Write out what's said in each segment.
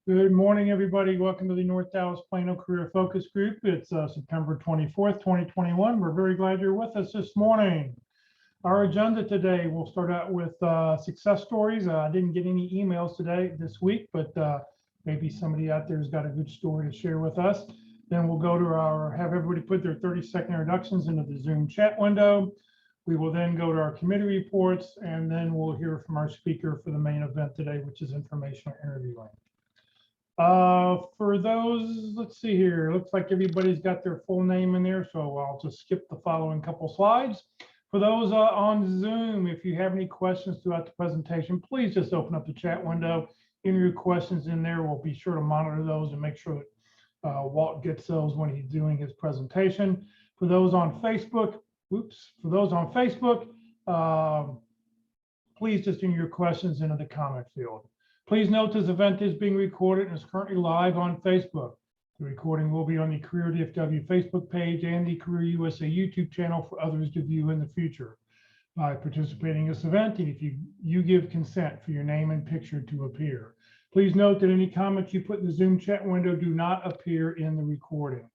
Good morning, everybody. Welcome to the North Dallas Plano Career Focus Group. It's September 24th, 2021. We're very glad you're with us this morning. Our agenda today, we'll start out with success stories. I didn't get any emails this week, but maybe somebody out there has got a good story to share with us. Then we'll go to have everybody put their 30-second introductions into the Zoom chat window. We will then go to our committee reports, and then we'll hear from our speaker for the main event today, which is informational interviewing. For those, let's see here, looks like everybody's got their full name in there, so I'll just skip the following couple slides. For those on Zoom, if you have any questions throughout the presentation, please just open up the chat window, enter your questions in there. We'll be sure to monitor those and make sure that Walt gets those when he's doing his presentation. For those on Facebook, please just enter your questions into the comment field. Please note this event is being recorded and is currently live on Facebook. The recording will be on the Career DFW Facebook page and the Career USA YouTube channel for others to view in the future. By participating in this event, and if you give consent for your name and picture to appear. Please note that any comments you put in the Zoom chat window do not appear in the recording.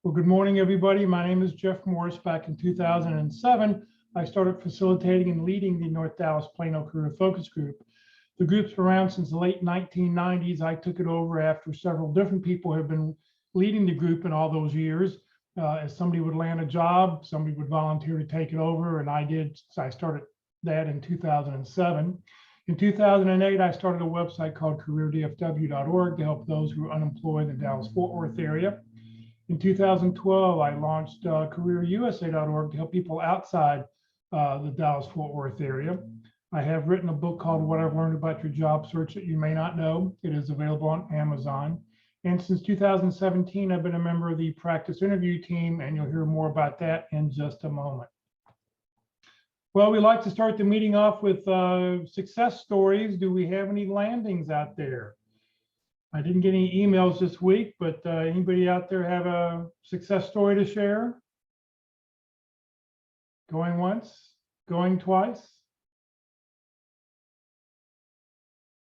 Well, good morning, everybody. My name is Jeff Morris. Back in 2007, I started facilitating and leading the North Dallas Plano Career Focus Group. The group's been around since the late 1990s. I took it over after several different people have been leading the group in all those years. As somebody would land a job, somebody would volunteer to take it over, and I did. So I started that in 2007. In 2008, I started a website called careerdfw.org to help those who are unemployed in the Dallas-Fort Worth area. In 2012, I launched careerusa.org to help people outside the Dallas-Fort Worth area. I have written a book called What I've Learned About Your Job Search That You May Not Know. It is available on Amazon. And since 2017, I've been a member of the practice interview team, and you'll hear more about that in just a moment. Well, we like to start the meeting off with success stories. Do we have any landings out there? I didn't get any emails this week, but anybody out there have a success story to share? Going once, going twice?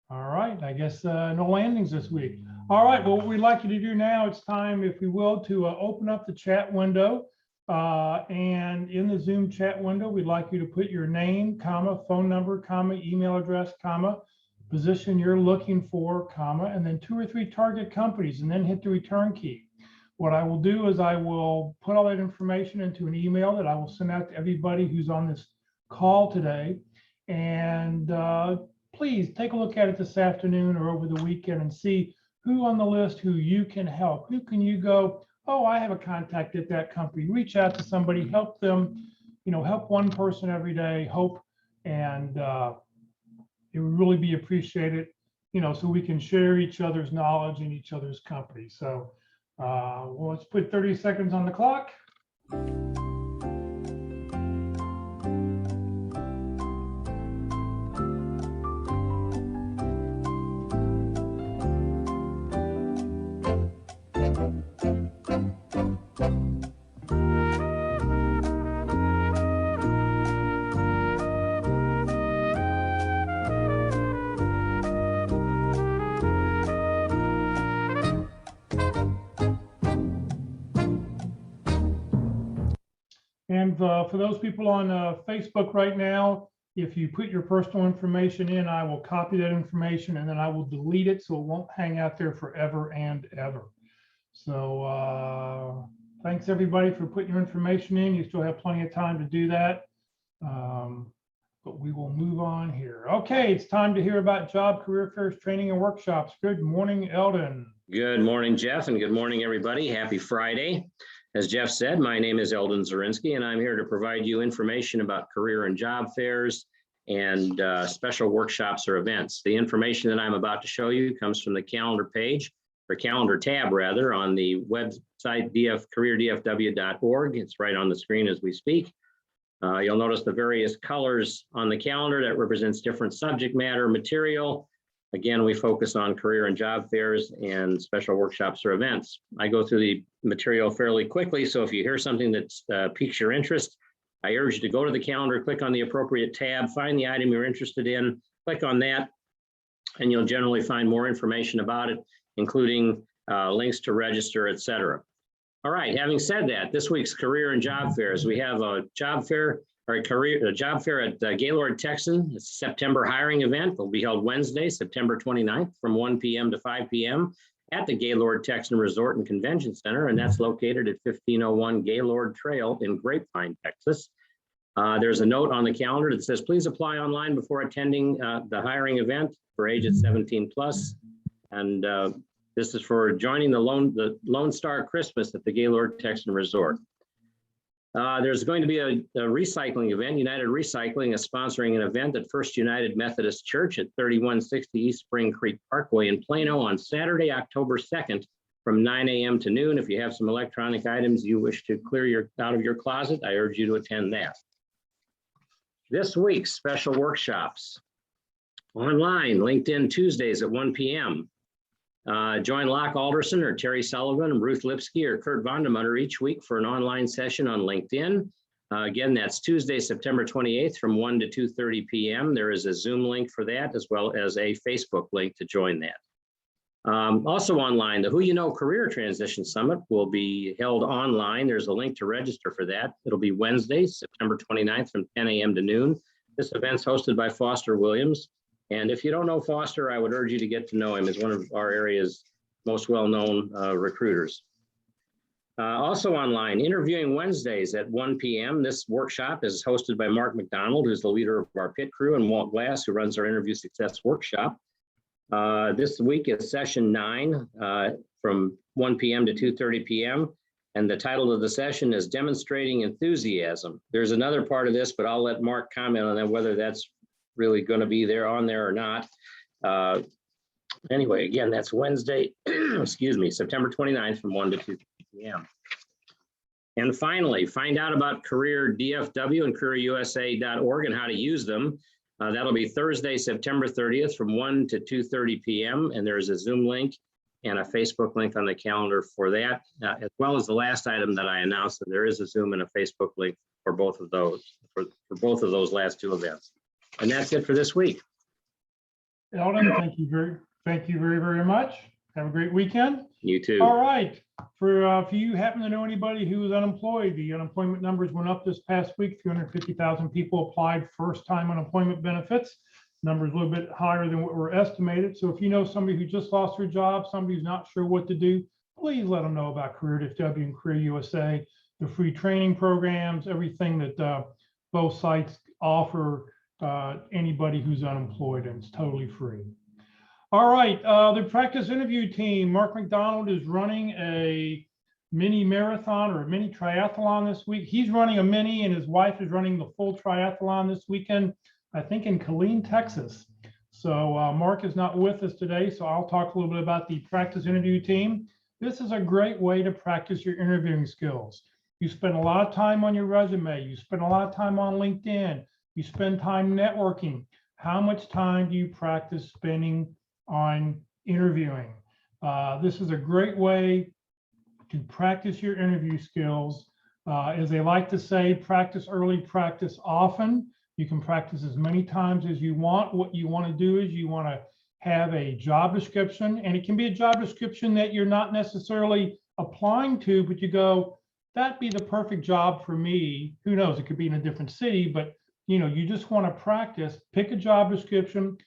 All right, I guess no landings this week. All right, well, what we'd like you to do now, it's time, if we will, to open up the chat window. And in the Zoom chat window, we'd like you to put your name, comma, phone number, comma, email address, comma, position you're looking for, comma, and then 2 or 3 target companies, and then hit the return key. What I will do is I will put all that information into an email that I will send out to everybody who's on this call today. And please take a look at it this afternoon or over the weekend and see who on the list who you can help. Who can you go, oh, I have a contact at that company. Reach out to somebody, help them, help one person every day, hope, and it would really be appreciated, so we can share each other's knowledge and each other's company. So well, let's put 30 seconds on the clock. And for those people on Facebook right now, if you put your personal information in, I will copy that information and then I will delete it so it won't hang out there forever and ever. So thanks everybody for putting your information in. You still have plenty of time to do that. But we will move on here. Okay, it's time to hear about job, career fairs, training, and workshops. Good morning, Eldon. Good morning, Jeff, and good morning, everybody. Happy Friday. As Jeff said, my name is Eldon Zarinsky, and I'm here to provide you information about career and job fairs and special workshops or events. The information that I'm about to show you comes from the calendar page, or calendar tab rather, on the website careerdfw.org. It's right on the screen as we speak. You'll notice the various colors on the calendar that represents different subject matter material. Again, we focus on career and job fairs and special workshops or events. I go through the material fairly quickly, so if you hear something that piques your interest, I urge you to go to the calendar, click on the appropriate tab, find the item you're interested in, click on that, and you'll generally find more information about it, including links to register, etc. All right, having said that, this week's career and job fairs, we have a job fair or a job fair at Gaylord Texan. It's a September hiring event. It'll be held Wednesday, September 29th from 1 p.m. to 5 p.m. at the Gaylord Texan Resort and Convention Center, and that's located at 1501 Gaylord Trail in Grapevine, Texas. There's a note on the calendar that says, please apply online before attending the hiring event for ages 17 plus. And this is for joining the Lone Star Christmas at the Gaylord Texan Resort. There's going to be a recycling event. United Recycling is sponsoring an event at First United Methodist Church at 3160 East Spring Creek Parkway in Plano on Saturday, October 2nd from 9 a.m. to noon. If you have some electronic items you wish to clear out of your closet, I urge you to attend that. This week's special workshops. Online, LinkedIn Tuesdays at 1 p.m. Join Locke Alderson or Terry Sullivan, Ruth Lipsky, or Kurt Vondemutter each week for an online session on LinkedIn. Again, that's Tuesday, September 28th from 1 to 2:30 p.m. There is a Zoom link for that, as well as a Facebook link to join that. Also online, the Who You Know Career Transition Summit will be held online. There's a link to register for that. It'll be Wednesday, September 29th from 10 a.m. to noon. This event's hosted by Foster Williams. And if you don't know Foster, I would urge you to get to know him as one of our area's most well-known recruiters. Also online, Interviewing Wednesdays at 1 p.m. This workshop is hosted by Mark McDonald, who's the leader of our pit crew, and Walt Glass, who runs our Interview Success Workshop. This week is session 9 from 1 p.m. to 2:30 p.m. And the title of the session is Demonstrating Enthusiasm. There's another part of this, but I'll let Mark comment on that, whether that's really going to be on there or not. Anyway, again, that's Wednesday, excuse me, September 29th from 1 to 2 p.m. And finally, find out about Career DFW and CareerUSA.org and how to use them. That'll be Thursday, September 30th from 1 to 2:30 p.m. And there's a Zoom link and a Facebook link on the calendar for that, as well as the last item that I announced, that there is a Zoom and a Facebook link for both of those, for both of those last two events. And that's it for this week. Eldon, thank you very much. Have a great weekend. You too. All right. For if you happen to know anybody who is unemployed, the unemployment numbers went up this past week. 350,000 people applied first-time unemployment benefits. Numbers a little bit higher than what were estimated. So if you know somebody who just lost their job, somebody who's not sure what to do, please let them know about Career DFW and Career USA, the free training programs, everything that both sites offer anybody who's unemployed, and it's totally free. All right, the practice interview team, Mark McDonald is running a mini marathon or a mini triathlon this week. He's running a mini and his wife is running the full triathlon this weekend, I think in Killeen, Texas. So Mark is not with us today, so I'll talk a little bit about the practice interview team. This is a great way to practice your interviewing skills. You spend a lot of time on your resume. You spend a lot of time on LinkedIn. You spend time networking. How much time do you practice spending on interviewing? This is a great way to practice your interview skills. As they like to say, practice early, practice often. You can practice as many times as you want. What you want to do is you want to have a job description, and it can be a job description that you're not necessarily applying to, but you go, that'd be the perfect job for me. Who knows, it could be in a different city, but you just want to practice. Pick a job description,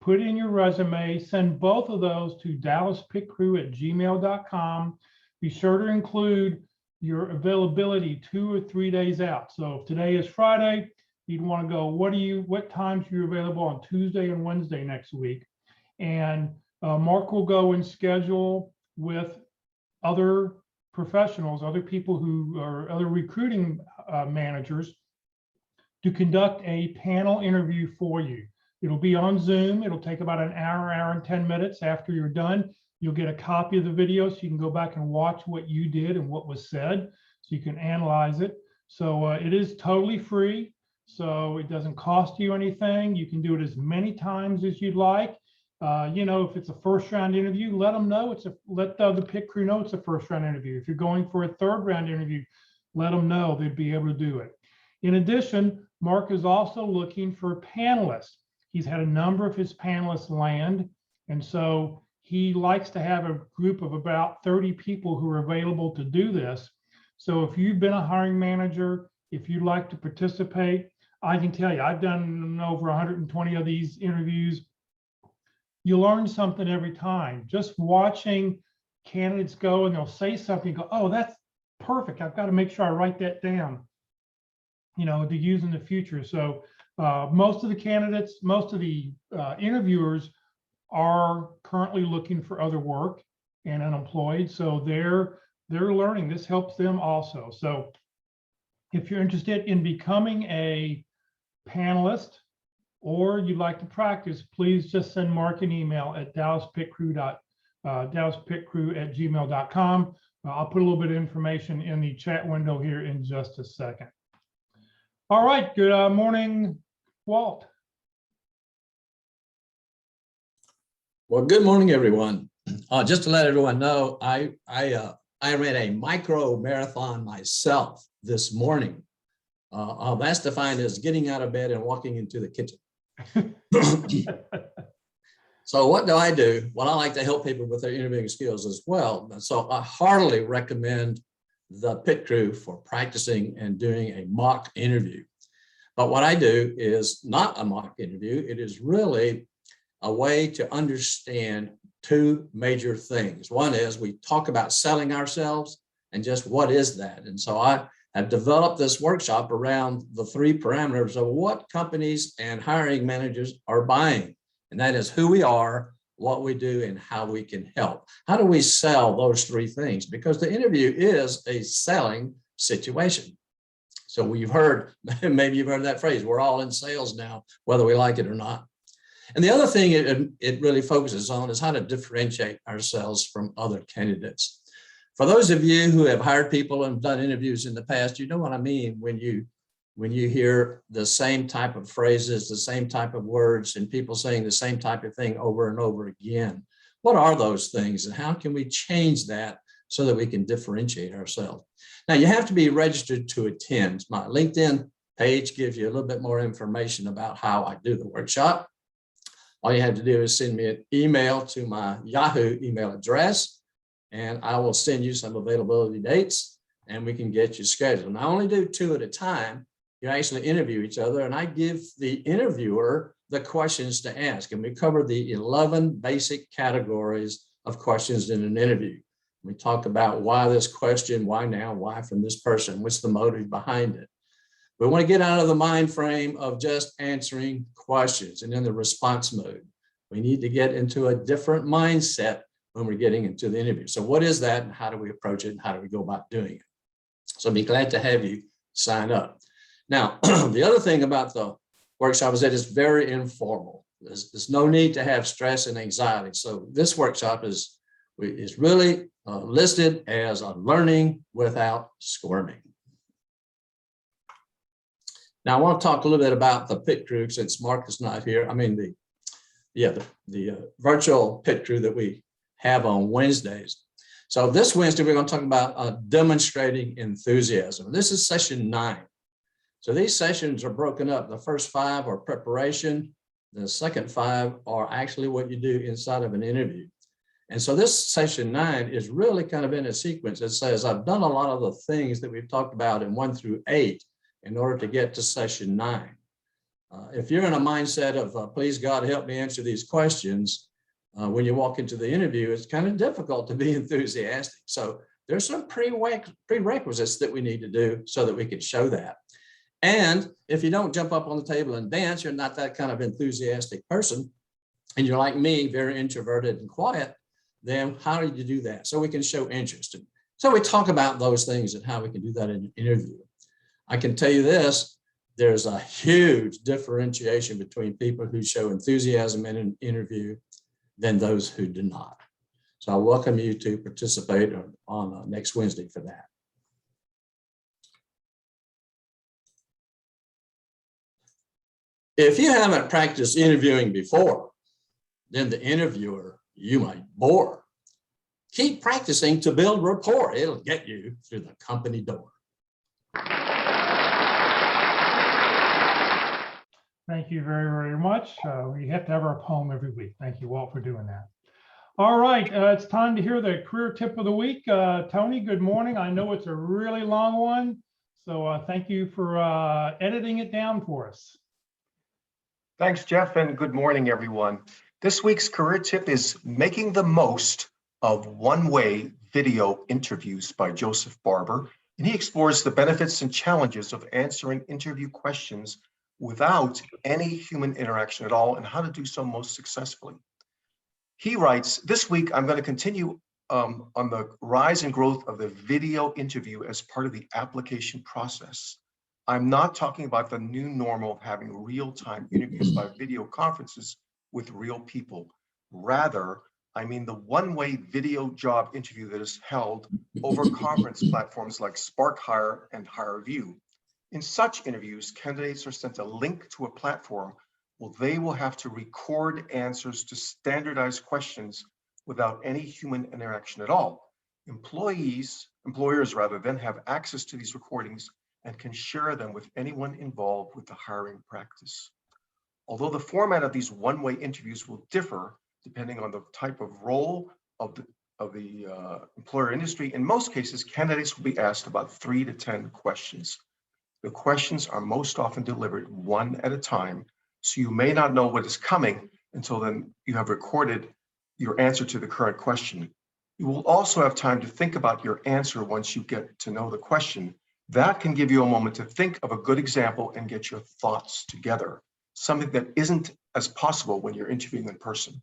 put in your resume, send both of those to dallaspitcrew@gmail.com. Be sure to include your availability 2 or 3 days out. So if today is Friday, you'd want to go, what times are you available on Tuesday and Wednesday next week? And Mark will go and schedule with other professionals, other people who are other recruiting managers to conduct a panel interview for you. It'll be on Zoom. It'll take about an hour and 10 minutes. After you're done, you'll get a copy of the video so you can go back and watch what you did and what was said so you can analyze it. So it is totally free. So it doesn't cost you anything. You can do it as many times as you'd like. If it's a first round interview, let them know let the pit crew know it's a first round interview. If you're going for a third round interview, let them know. They'd be able to do it. In addition, Mark is also looking for panelists. He's had a number of his panelists land. And so he likes to have a group of about 30 people who are available to do this. So if you've been a hiring manager, if you'd like to participate, I can tell you, I've done over 120 of these interviews. You learn something every time. Just watching candidates go and they'll say something, go, oh, that's perfect. I've got to make sure I write that down, to use in the future. So most of the candidates, most of the interviewers are currently looking for other work and unemployed. So they're learning. This helps them also. So if you're interested in becoming a panelist or you'd like to practice, please just send Mark an email at dallaspitcrew@gmail.com. I'll put a little bit of information in the chat window here in just a second. All right, good morning, Walt. Well, good morning, everyone. Just to let everyone know, I ran a micro marathon myself this morning. That's defined as getting out of bed and walking into the kitchen. So what do I do? Well, I like to help people with their interviewing skills as well. So I heartily recommend the Pit Crew for practicing and doing a mock interview. But what I do is not a mock interview. It is really a way to understand two major things. One is we talk about selling ourselves and just what is that? And so I have developed this workshop around the three parameters of what companies and hiring managers are buying. And that is who we are, what we do, and how we can help. How do we sell those three things? Because the interview is a selling situation. So you've heard, maybe you've heard that phrase, we're all in sales now, whether we like it or not. And the other thing it really focuses on is how to differentiate ourselves from other candidates. For those of you who have hired people and done interviews in the past, you know what I mean when you hear the same type of phrases, the same type of words, and people saying the same type of thing over and over again. What are those things and how can we change that so that we can differentiate ourselves? Now, you have to be registered to attend. My LinkedIn page gives you a little bit more information about how I do the workshop. All you have to do is send me an email to my Yahoo email address, and I will send you some availability dates, and we can get you scheduled. And I only do 2 at a time. You actually interview each other, and I give the interviewer the questions to ask. And we cover the 11 basic categories of questions in an interview. We talk about why this question, why now, why from this person, what's the motive behind it. We want to get out of the mind frame of just answering questions and in the response mode. We need to get into a different mindset when we're getting into the interview. So what is that and how do we approach it and how do we go about doing it? So I'd be glad to have you sign up. Now, the other thing about the workshop is that it's very informal. There's no need to have stress and anxiety. So this workshop is really listed as a learning without squirming. Now, I want to talk a little bit about the Pit Crew since Mark is not here. I mean, the virtual Pit Crew that we have on Wednesdays. So this Wednesday, we're going to talk about demonstrating enthusiasm. This is session 9. So these sessions are broken up. The first 5 are preparation. The second 5 are actually what you do inside of an interview. And so this session 9 is really kind of in a sequence. It says, I've done a lot of the things that we've talked about in 1 through 8 in order to get to session 9. If you're in a mindset of, please God, help me answer these questions, when you walk into the interview, it's kind of difficult to be enthusiastic. So there's some prerequisites that we need to do so that we can show that. And if you don't jump up on the table and dance, you're not that kind of enthusiastic person, and you're like me, very introverted and quiet, then how do you do that? So we can show interest. And so we talk about those things and how we can do that in an interview. I can tell you this, there's a huge differentiation between people who show enthusiasm in an interview than those who do not. So I welcome you to participate on next Wednesday for that. If you haven't practiced interviewing before, then the interviewer, you might bore. Keep practicing to build rapport. It'll get you through the company door. Thank you very, very much. We have to have our poem every week. Thank you, Walt, for doing that. All right, it's time to hear the career tip of the week. Tony, good morning. I know it's a really long one, so thank you for editing it down for us. Thanks, Jeff, and good morning, everyone. This week's career tip is making the most of one-way video interviews by Joseph Barber, and he explores the benefits and challenges of answering interview questions without any human interaction at all and how to do so most successfully. He writes, this week, I'm going to continue on the rise and growth of the video interview as part of the application process. I'm not talking about the new normal of having real-time interviews by video conferences with real people. Rather, I mean the one-way video job interview that is held over conference platforms like Spark Hire and HireVue. In such interviews, candidates are sent a link to a platform where they will have to record answers to standardized questions without any human interaction at all. Employers then have access to these recordings and can share them with anyone involved with the hiring practice. Although the format of these one-way interviews will differ depending on the type of role of the employer industry, in most cases, candidates will be asked about 3 to 10 questions. The questions are most often delivered one at a time, so you may not know what is coming until then you have recorded your answer to the current question. You will also have time to think about your answer once you get to know the question. That can give you a moment to think of a good example and get your thoughts together, something that isn't as possible when you're interviewing in person.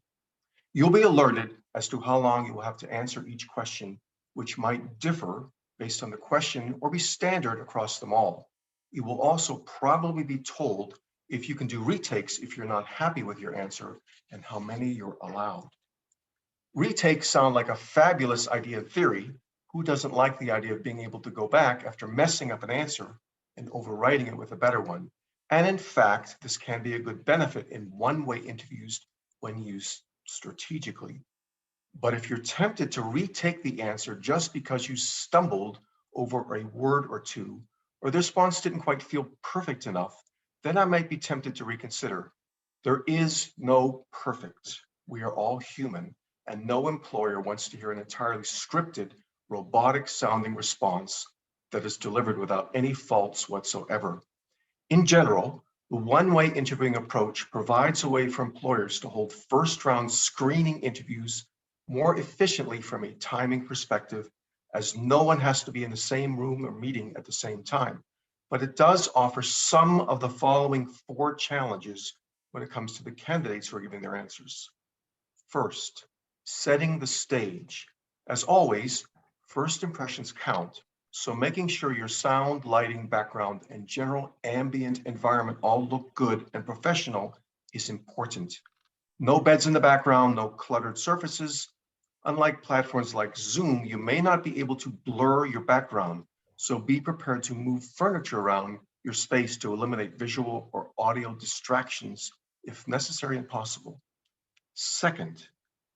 You'll be alerted as to how long you will have to answer each question, which might differ based on the question or be standard across them all. You will also probably be told if you can do retakes if you're not happy with your answer and how many you're allowed. Retakes sound like a fabulous idea in theory. Who doesn't like the idea of being able to go back after messing up an answer and overwriting it with a better one? And in fact, this can be a good benefit in one-way interviews when used strategically. But if you're tempted to retake the answer just because you stumbled over a word or two, or the response didn't quite feel perfect enough, then I might be tempted to reconsider. There is no perfect. We are all human, and no employer wants to hear an entirely scripted, robotic sounding response that is delivered without any faults whatsoever. In general, the one-way interviewing approach provides a way for employers to hold first-round screening interviews more efficiently from a timing perspective, as no one has to be in the same room or meeting at the same time. But it does offer some of the following 4 challenges when it comes to the candidates who are giving their answers. First, setting the stage. As always, first impressions count, so making sure your sound, lighting, background, and general ambient environment all look good and professional is important. No beds in the background, no cluttered surfaces. Unlike platforms like Zoom, you may not be able to blur your background, so be prepared to move furniture around your space to eliminate visual or audio distractions if necessary and possible. Second,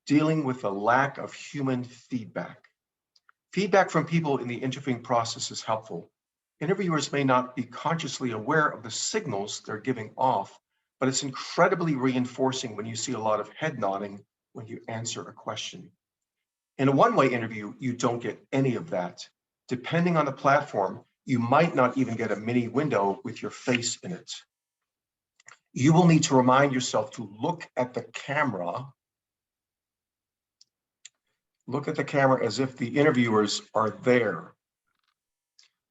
dealing with the lack of human feedback. Feedback from people in the interviewing process is helpful. Interviewers may not be consciously aware of the signals they're giving off, but it's incredibly reinforcing when you see a lot of head nodding when you answer a question. In a one-way interview, you don't get any of that. Depending on the platform, you might not even get a mini window with your face in it. You will need to remind yourself to look at the camera. Look at the camera as if the interviewers are there,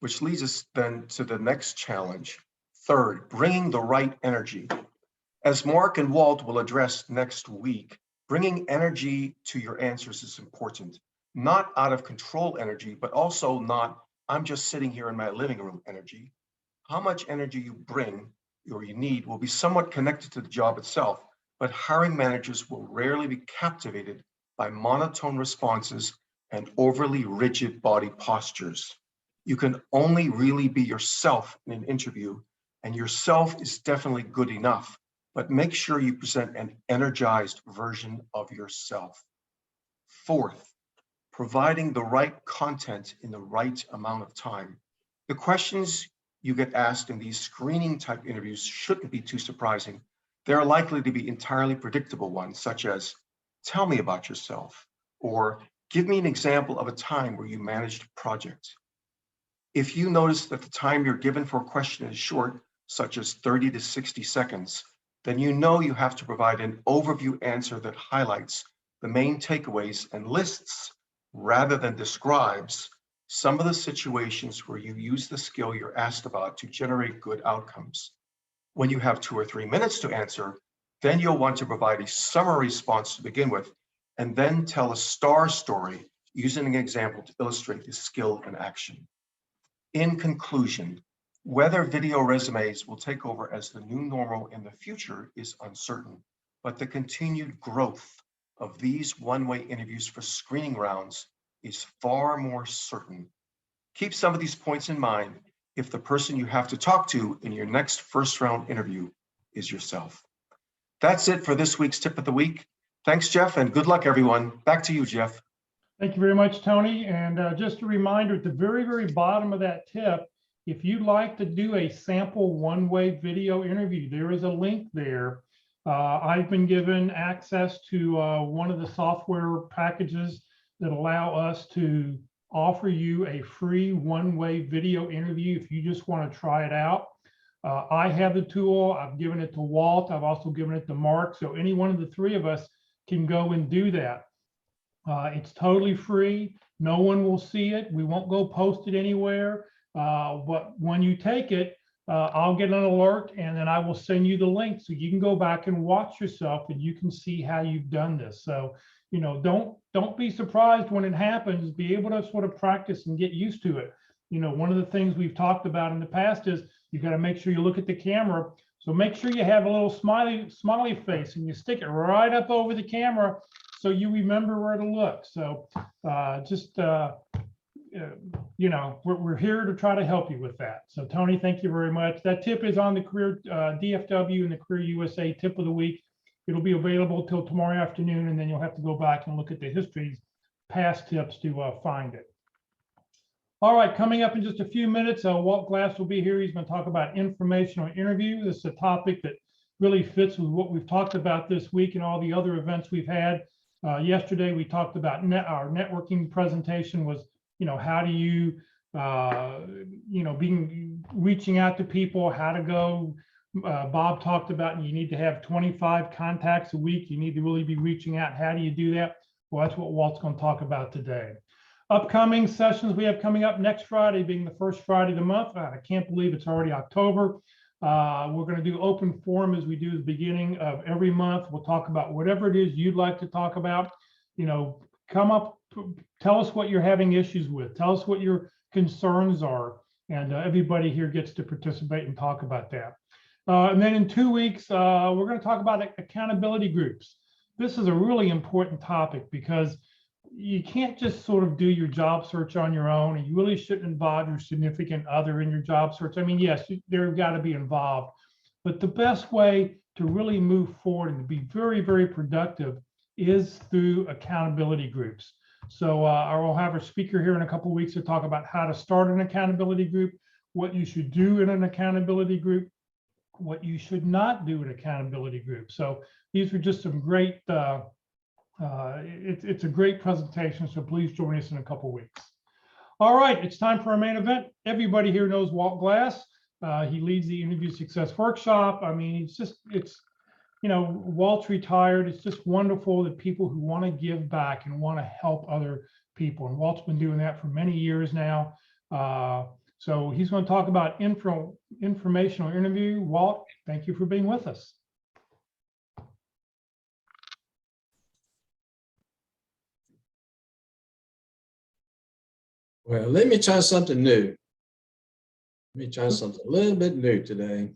which leads us then to the next challenge. Third, bringing the right energy. As Mark and Walt will address next week, bringing energy to your answers is important. Not out of control energy, but also not, I'm just sitting here in my living room energy. How much energy you bring or you need will be somewhat connected to the job itself, but hiring managers will rarely be captivated by monotone responses and overly rigid body postures. You can only really be yourself in an interview, and yourself is definitely good enough, but make sure you present an energized version of yourself. Fourth, providing the right content in the right amount of time. The questions you get asked in these screening type interviews shouldn't be too surprising. There are likely to be entirely predictable ones, such as, tell me about yourself, or give me an example of a time where you managed a project. If you notice that the time you're given for a question is short, such as 30 to 60 seconds, then you know you have to provide an overview answer that highlights the main takeaways and lists, rather than describes, some of the situations where you use the skill you're asked about to generate good outcomes. When you have 2 or 3 minutes to answer, then you'll want to provide a summary response to begin with, and then tell a star story using an example to illustrate the skill in action. In conclusion, whether video resumes will take over as the new normal in the future is uncertain, but the continued growth of these one-way interviews for screening rounds is far more certain. Keep some of these points in mind if the person you have to talk to in your next first round interview is yourself. That's it for this week's tip of the week. Thanks, Jeff, and good luck, everyone. Back to you, Jeff. Thank you very much, Tony. And just a reminder, at the very, very bottom of that tip, if you'd like to do a sample one-way video interview, there is a link there. I've been given access to one of the software packages that allow us to offer you a free one-way video interview if you just want to try it out. I have the tool. I've given it to Walt. I've also given it to Mark. So any one of the three of us can go and do that. It's totally free. No one will see it. We won't go post it anywhere. But when you take it, I'll get an alert and then I will send you the link so you can go back and watch yourself and you can see how you've done this. So, you know, don't be surprised when it happens. Be able to sort of practice and get used to it. You know, one of the things we've talked about in the past is you got to make sure you look at the camera. So make sure you have a little smiley face and you stick it right up over the camera so you remember where to look. So you know, we're here to try to help you with that. So Tony, thank you very much. That tip is on the Career DFW and the Career USA tip of the week. It'll be available till tomorrow afternoon, and then you'll have to go back and look at the history's past tips to find it. All right, coming up in just a few minutes, Walt Glass will be here. He's going to talk about informational interview. This is a topic that really fits with what we've talked about this week and all the other events we've had. Yesterday, we talked about our networking presentation was, you know, how do you, you know, reaching out to people, how to go. Bob talked about you need to have 25 contacts a week. You need to really be reaching out. How do you do that? Well, that's what Walt's going to talk about today. Upcoming sessions we have coming up next Friday, being the first Friday of the month. I can't believe it's already October. We're going to do open forum as we do at the beginning of every month. We'll talk about whatever it is you'd like to talk about. You know, come up, tell us what you're having issues with. Tell us what your concerns are. And everybody here gets to participate and talk about that. And then in 2 weeks, we're going to talk about accountability groups. This is a really important topic because you can't just sort of do your job search on your own, and you really shouldn't involve your significant other in your job search. I mean, yes, they've got to be involved, but the best way to really move forward and to be very, very productive is through accountability groups. So I will have a speaker here in a couple of weeks to talk about how to start an accountability group, what you should do in an accountability group, what you should not do in an accountability group. So these are just some great, it's a great presentation. So please join us in a couple of weeks. All right, it's time for our main event. Everybody here knows Walt Glass. He leads the Interview Success Workshop. I mean, it's, you know, Walt's retired. It's just wonderful that people who want to give back and want to help other people. And Walt's been doing that for many years now. So he's going to talk about informational interview. Walt, thank you for being with us. Well, let me try something new. Let me try something a little bit new today.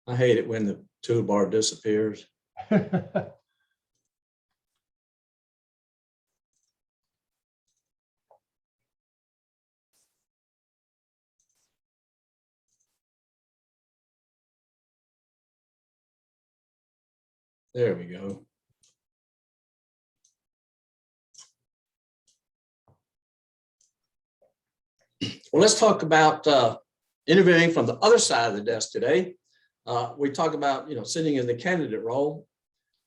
I hate it when the toolbar disappears. There we go. Well, let's talk about interviewing from the other side of the desk today. We talk about, sitting in the candidate role.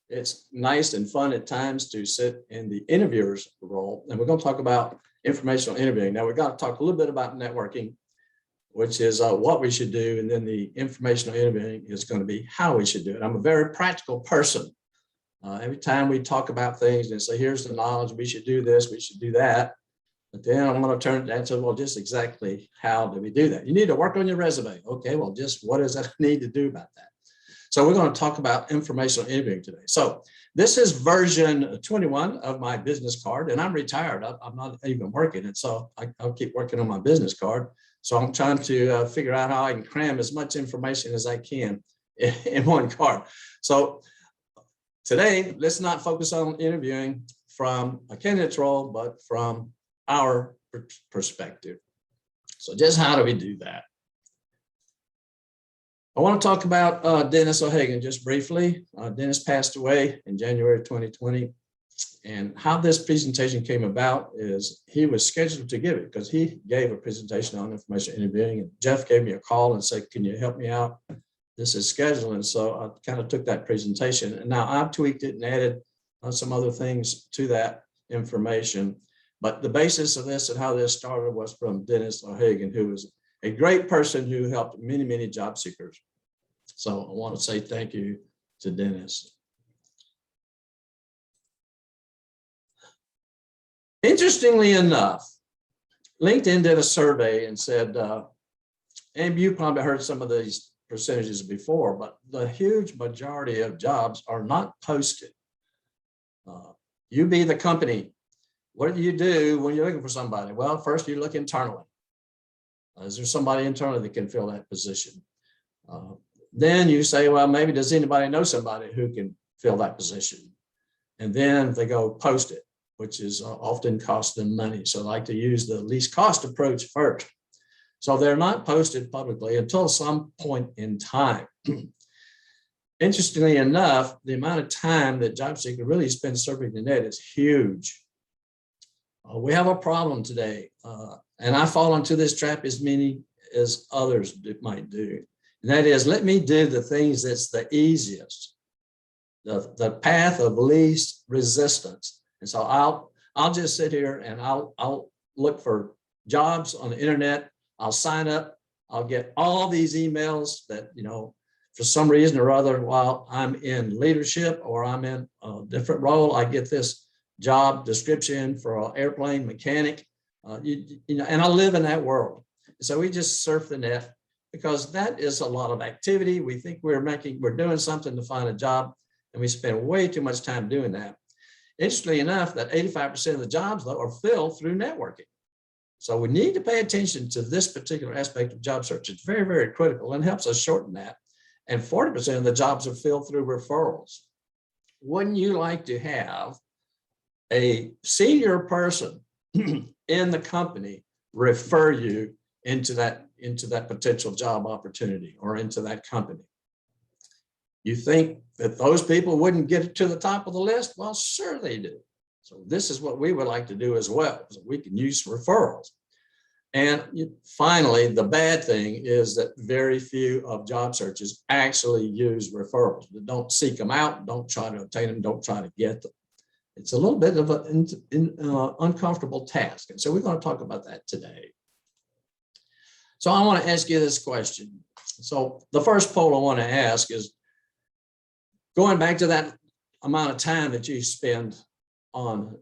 It's nice and fun at times to sit in the interviewer's role. And we're going to talk about informational interviewing. Now, we're going to talk a little bit about networking, which is what we should do. And then the informational interviewing is going to be how we should do it. I'm a very practical person. Every time we talk about things and say, here's the knowledge, we should do this, we should do that. But then I'm going to turn it down to, well, just exactly how do we do that? You need to work on your resume. Okay, well, just what does that need to do about that? So we're going to talk about informational interviewing today. So this is version 21 of my business card, and I'm retired. I'm not even working it, so I'll keep working on my business card. So I'm trying to figure out how I can cram as much information as I can in one card. So today, let's not focus on interviewing from a candidate's role, but from our perspective. So just how do we do that? I want to talk about Dennis Ohagan just briefly. Dennis passed away in January 2020. And how this presentation came about is he was scheduled to give it because he gave a presentation on information interviewing. And Jeff gave me a call and said, can you help me out? This is scheduled. And so I kind of took that presentation. And now I've tweaked it and added some other things to that information. But the basis of this and how this started was from Dennis Ohagan, who was a great person who helped many, many job seekers. So I want to say thank you to Dennis. Interestingly enough, LinkedIn did a survey and said, and you probably heard some of these percentages before, but the huge majority of jobs are not posted. You be the company. What do you do when you're looking for somebody? Well, first you look internally. Is there somebody internally that can fill that position? Then you say, well, maybe does anybody know somebody who can fill that position? And then they go post it, which is often cost them money. So I like to use the least cost approach first. So they're not posted publicly until some point in time. Interestingly enough, the amount of time that job seeker really spends surfing the net is huge. We have a problem today, and I fall into this trap as many as others might do. And that is, let me do the things that's the easiest, the path of least resistance. And so I'll just sit here and I'll look for jobs on the internet. I'll sign up. I'll get all these emails that, for some reason or other, while I'm in leadership or I'm in a different role, I get this job description for an airplane mechanic, and I live in that world. So we just surf the net because that is a lot of activity. We think we're doing something to find a job, and we spend way too much time doing that. Interestingly enough, that 85% of the jobs, though, are filled through networking. So we need to pay attention to this particular aspect of job search. It's very, very critical and helps us shorten that. And 40% of the jobs are filled through referrals. Wouldn't you like to have a senior person in the company refer you into that potential job opportunity or into that company? You think that those people wouldn't get it to the top of the list? Well, sure they do. So this is what we would like to do as well. So we can use referrals. And finally, the bad thing is that very few of job searches actually use referrals. Don't seek them out, don't try to obtain them, don't try to get them. It's a little bit of an uncomfortable task. And so we're going to talk about that today. So I want to ask you this question. So the first poll I want to ask is, going back to that amount of time that you spend on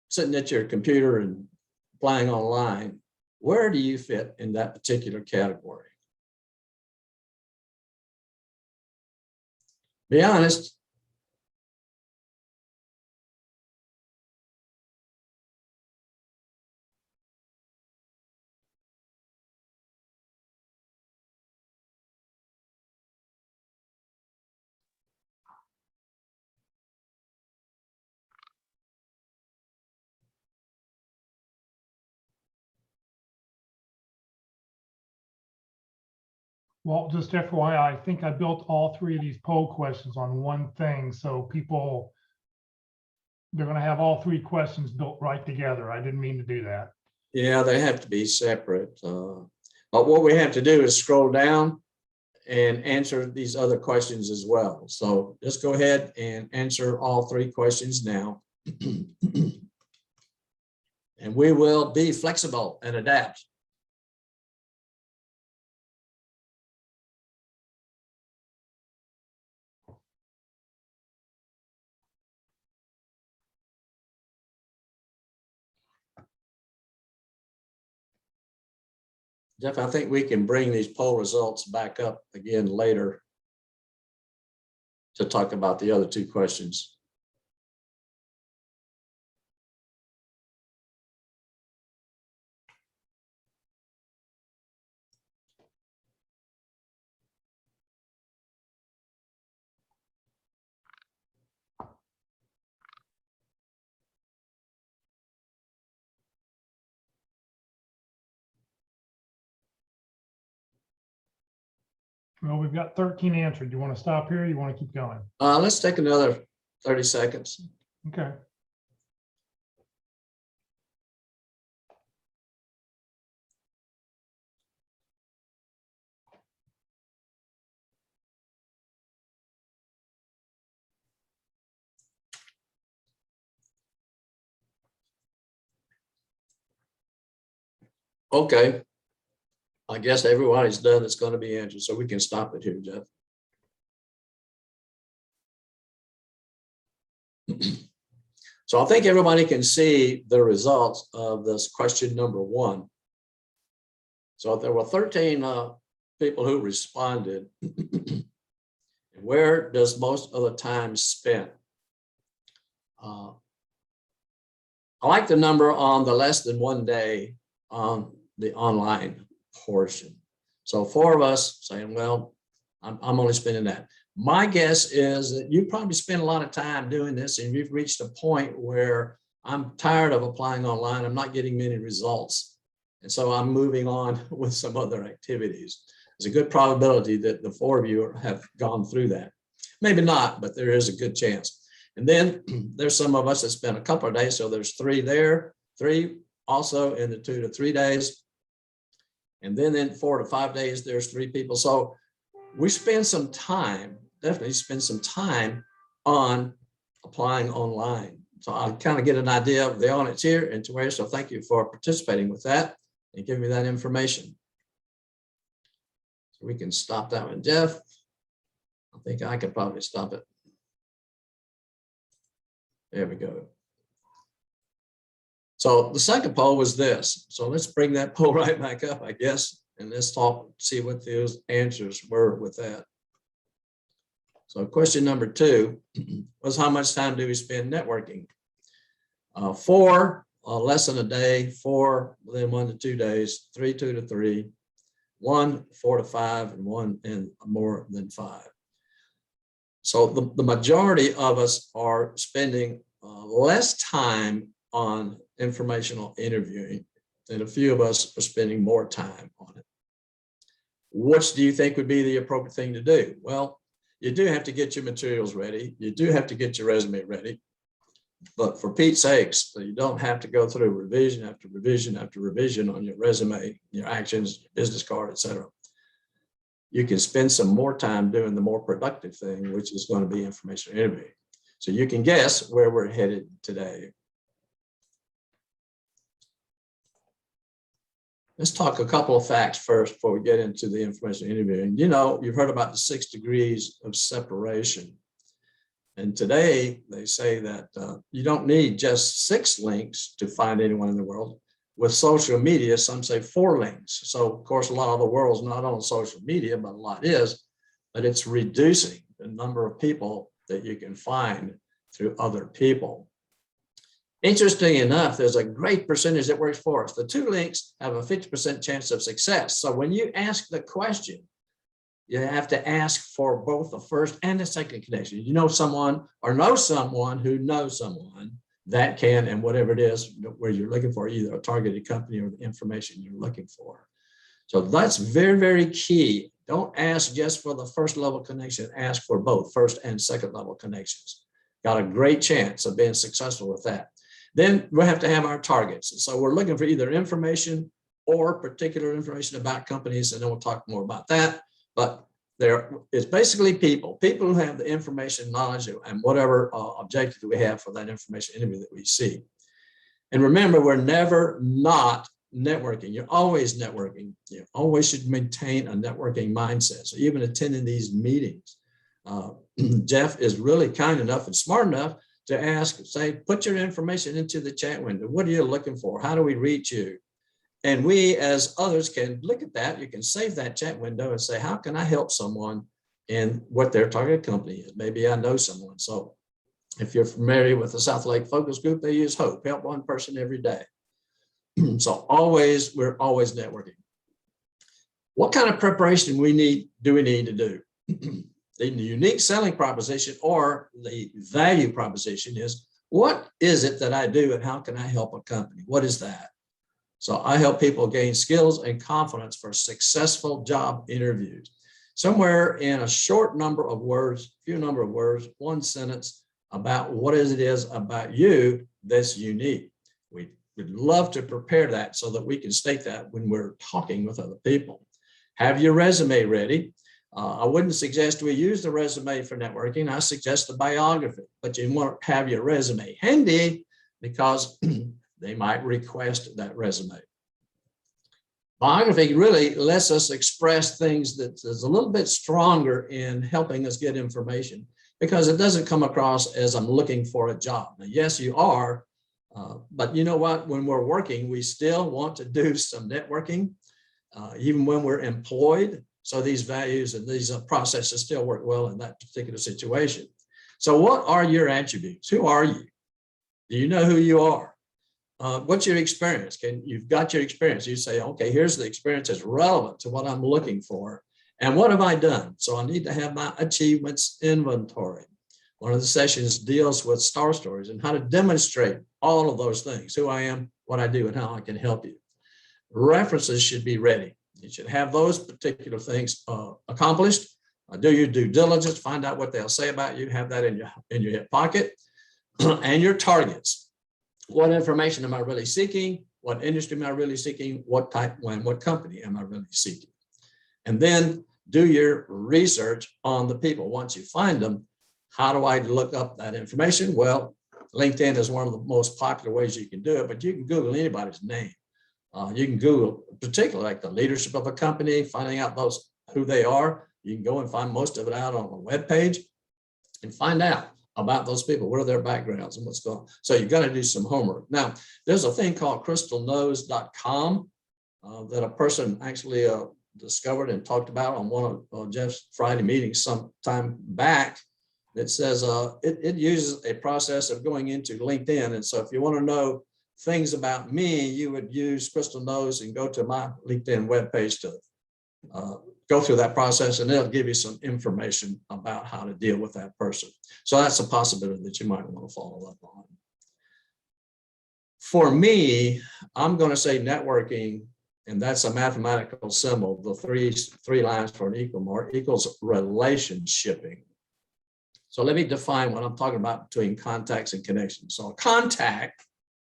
sitting at your computer and applying online, where do you fit in that particular category? Be honest. Well, just FYI, I think I built all three of these poll questions on one thing. So they're going to have all three questions built right together. I didn't mean to do that. Yeah, they have to be separate. But what we have to do is scroll down and answer these other questions as well. So just go ahead and answer all 3 questions now. And we will be flexible and adapt. Jeff, I think we can bring these poll results back up again later to talk about the other 2 questions. Well, we've got 13 answered. Do you want to stop here? Or you want to keep going? Let's take another 30 seconds. Okay. Okay. I guess everybody's done that's going to be answered, so we can stop it here, Jeff. So I think everybody can see the results of this question number 1. So there were 13 people who responded. Where does most of the time spent? I like the number on the less than 1 day on the online portion. So 4 of us saying, well, I'm only spending that. My guess is that you probably spend a lot of time doing this and you've reached a point where I'm tired of applying online. I'm not getting many results. And so I'm moving on with some other activities. There's a good probability that the 4 of you have gone through that. Maybe not, but there is a good chance. And then there's some of us that spent a couple of days. So there's 3 there, 3 also in the 2 to 3 days. And then in 4 to 5 days, there's 3 people. So we spend some time, definitely spend some time on applying online. So I'll kind of get an idea of the audience here and to where. So thank you for participating with that and giving me that information. So we can stop that one, Jeff. I think I could probably stop it. There we go. So the second poll was this. So let's bring that poll right back up, I guess, and let's talk, see what those answers were with that. So question number 2 was, how much time do we spend networking? 4, less than a day, 4 within 1 to 2 days, 3, 2 to 3, 1, 4 to 5, and 1 and more than 5. So the majority of us are spending less time on informational interviewing, and a few of us are spending more time on it. Which do you think would be the appropriate thing to do? Well, you do have to get your materials ready. You do have to get your resume ready. But for Pete's sakes, you don't have to go through revision after revision after revision on your resume, your actions, your business card, etc. You can spend some more time doing the more productive thing, which is going to be informational interviewing. So you can guess where we're headed today. Let's talk a couple of facts first before we get into the information interviewing. You know, you've heard about the 6 degrees of separation. And today they say that you don't need just 6 links to find anyone in the world. With social media, some say 4 links. So of course, a lot of the world's not on social media, but a lot is, but it's reducing the number of people that you can find through other people. Interesting enough, there's a great percentage that works for us. The 2 links have a 50% chance of success. So when you ask the question, you have to ask for both the first and the second connection. You know someone or know someone who knows someone that can, and whatever it is where you're looking for, either a targeted company or the information you're looking for. So that's very, very key. Don't ask just for the first level connection, ask for both first and second level connections. Got a great chance of being successful with that. Then we have to have our targets. And so we're looking for either information or particular information about companies, and then we'll talk more about that. But there is basically people who have the information, knowledge, and whatever objective we have for that information interview that we see. And remember, we're never not networking. You're always networking. You always should maintain a networking mindset. So even attending these meetings, Jeff is really kind enough and smart enough to ask, say, put your information into the chat window. What are you looking for? How do we reach you? And we, as others, can look at that. You can save that chat window and say, how can I help someone in what their target company is? Maybe I know someone. So if you're familiar with the South Lake Focus Group, they use HOPE, help one person every day. So we're always networking. What kind of preparation do we need to do? The unique selling proposition or the value proposition is, what is it that I do and how can I help a company? What is that? So I help people gain skills and confidence for successful job interviews. Somewhere in a short number of words, one sentence about what it is about you that's unique. We'd love to prepare that so that we can state that when we're talking with other people. Have your resume ready. I wouldn't suggest we use the resume for networking. I suggest the biography, but you want to have your resume handy because they might request that resume. Biography really lets us express things that is a little bit stronger in helping us get information because it doesn't come across as I'm looking for a job. Now, yes, you are, but you know what? When we're working, we still want to do some networking, even when we're employed. So these values and these processes still work well in that particular situation. So what are your attributes? Who are you? Do you know who you are? What's your experience? You've got your experience. You say, okay, here's the experience that's relevant to what I'm looking for. And what have I done? So I need to have my achievements inventory. One of the sessions deals with star stories and how to demonstrate all of those things, who I am, what I do, and how I can help you. References should be ready. You should have those particular things accomplished. Do your due diligence, find out what they'll say about you, have that in your hip pocket, and your targets. What information am I really seeking? What industry am I really seeking? What type, when, what company am I really seeking? And then do your research on the people. Once you find them, how do I look up that information? Well, LinkedIn is one of the most popular ways you can do it, but you can Google anybody's name. You can Google, particularly like the leadership of a company, finding out who they are. You can go and find most of it out on a web page and find out about those people, what are their backgrounds and what's going on. So you've got to do some homework. Now, there's a thing called crystalknows.com that a person actually discovered and talked about on one of Jeff's Friday meetings some time back. That says it uses a process of going into LinkedIn. And so if you want to know things about me, you would use Crystal Knows and go to my LinkedIn webpage to go through that process, and it'll give you some information about how to deal with that person. So that's a possibility that you might want to follow up on. For me, I'm going to say networking, and that's a mathematical symbol. The three lines for an equal more equals relationshiping. So let me define what I'm talking about between contacts and connections. So a contact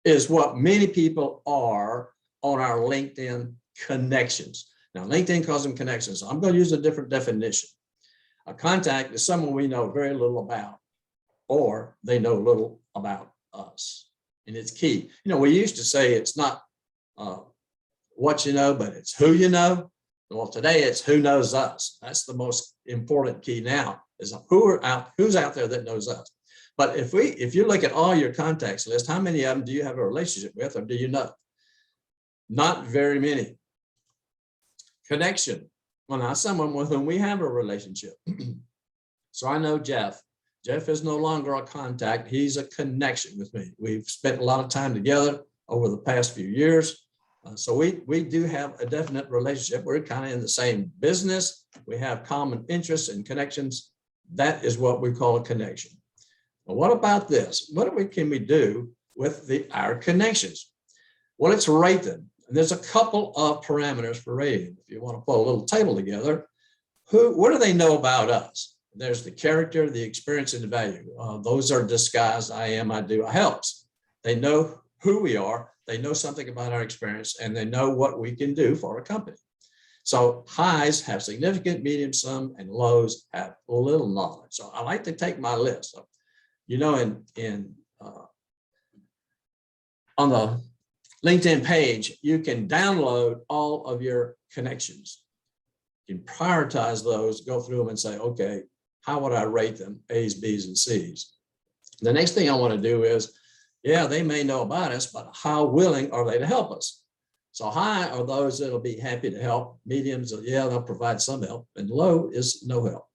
is what many people are on our LinkedIn connections. Now, LinkedIn calls them connections. So I'm going to use a different definition. A contact is someone we know very little about, or they know little about us. And it's key. You know, we used to say it's not what you know, but it's who you know. Well, today it's who knows us. That's the most important key now, is who's out there that knows us. But if you look at all your contacts list, how many of them do you have a relationship with, or do you know? Not very many. Connection. Well, now someone with whom we have a relationship. So I know Jeff. Jeff is no longer a contact. He's a connection with me. We've spent a lot of time together over the past few years. So we do have a definite relationship. We're kind of in the same business. We have common interests and connections. That is what we call a connection. Well, what about this? What can we do with our connections? Well, let's rate them. And there's a couple of parameters for rating. If you want to put a little table together, what do they know about us? There's the character, the experience, and the value. Those are disguised. I am, I do, I helps. they know who we are, they know something about our experience, and they know what we can do for a company. So highs have significant, medium, some, and lows have little knowledge. So I like to take my list. So, you know, on the LinkedIn page, you can download all of your connections. You can prioritize those, go through them and say, okay, how would I rate them? A's, B's, and C's. The next thing I want to do is, yeah, they may know about us, but how willing are they to help us? So high are those that'll be happy to help. Mediums, yeah, they'll provide some help. And low is no help.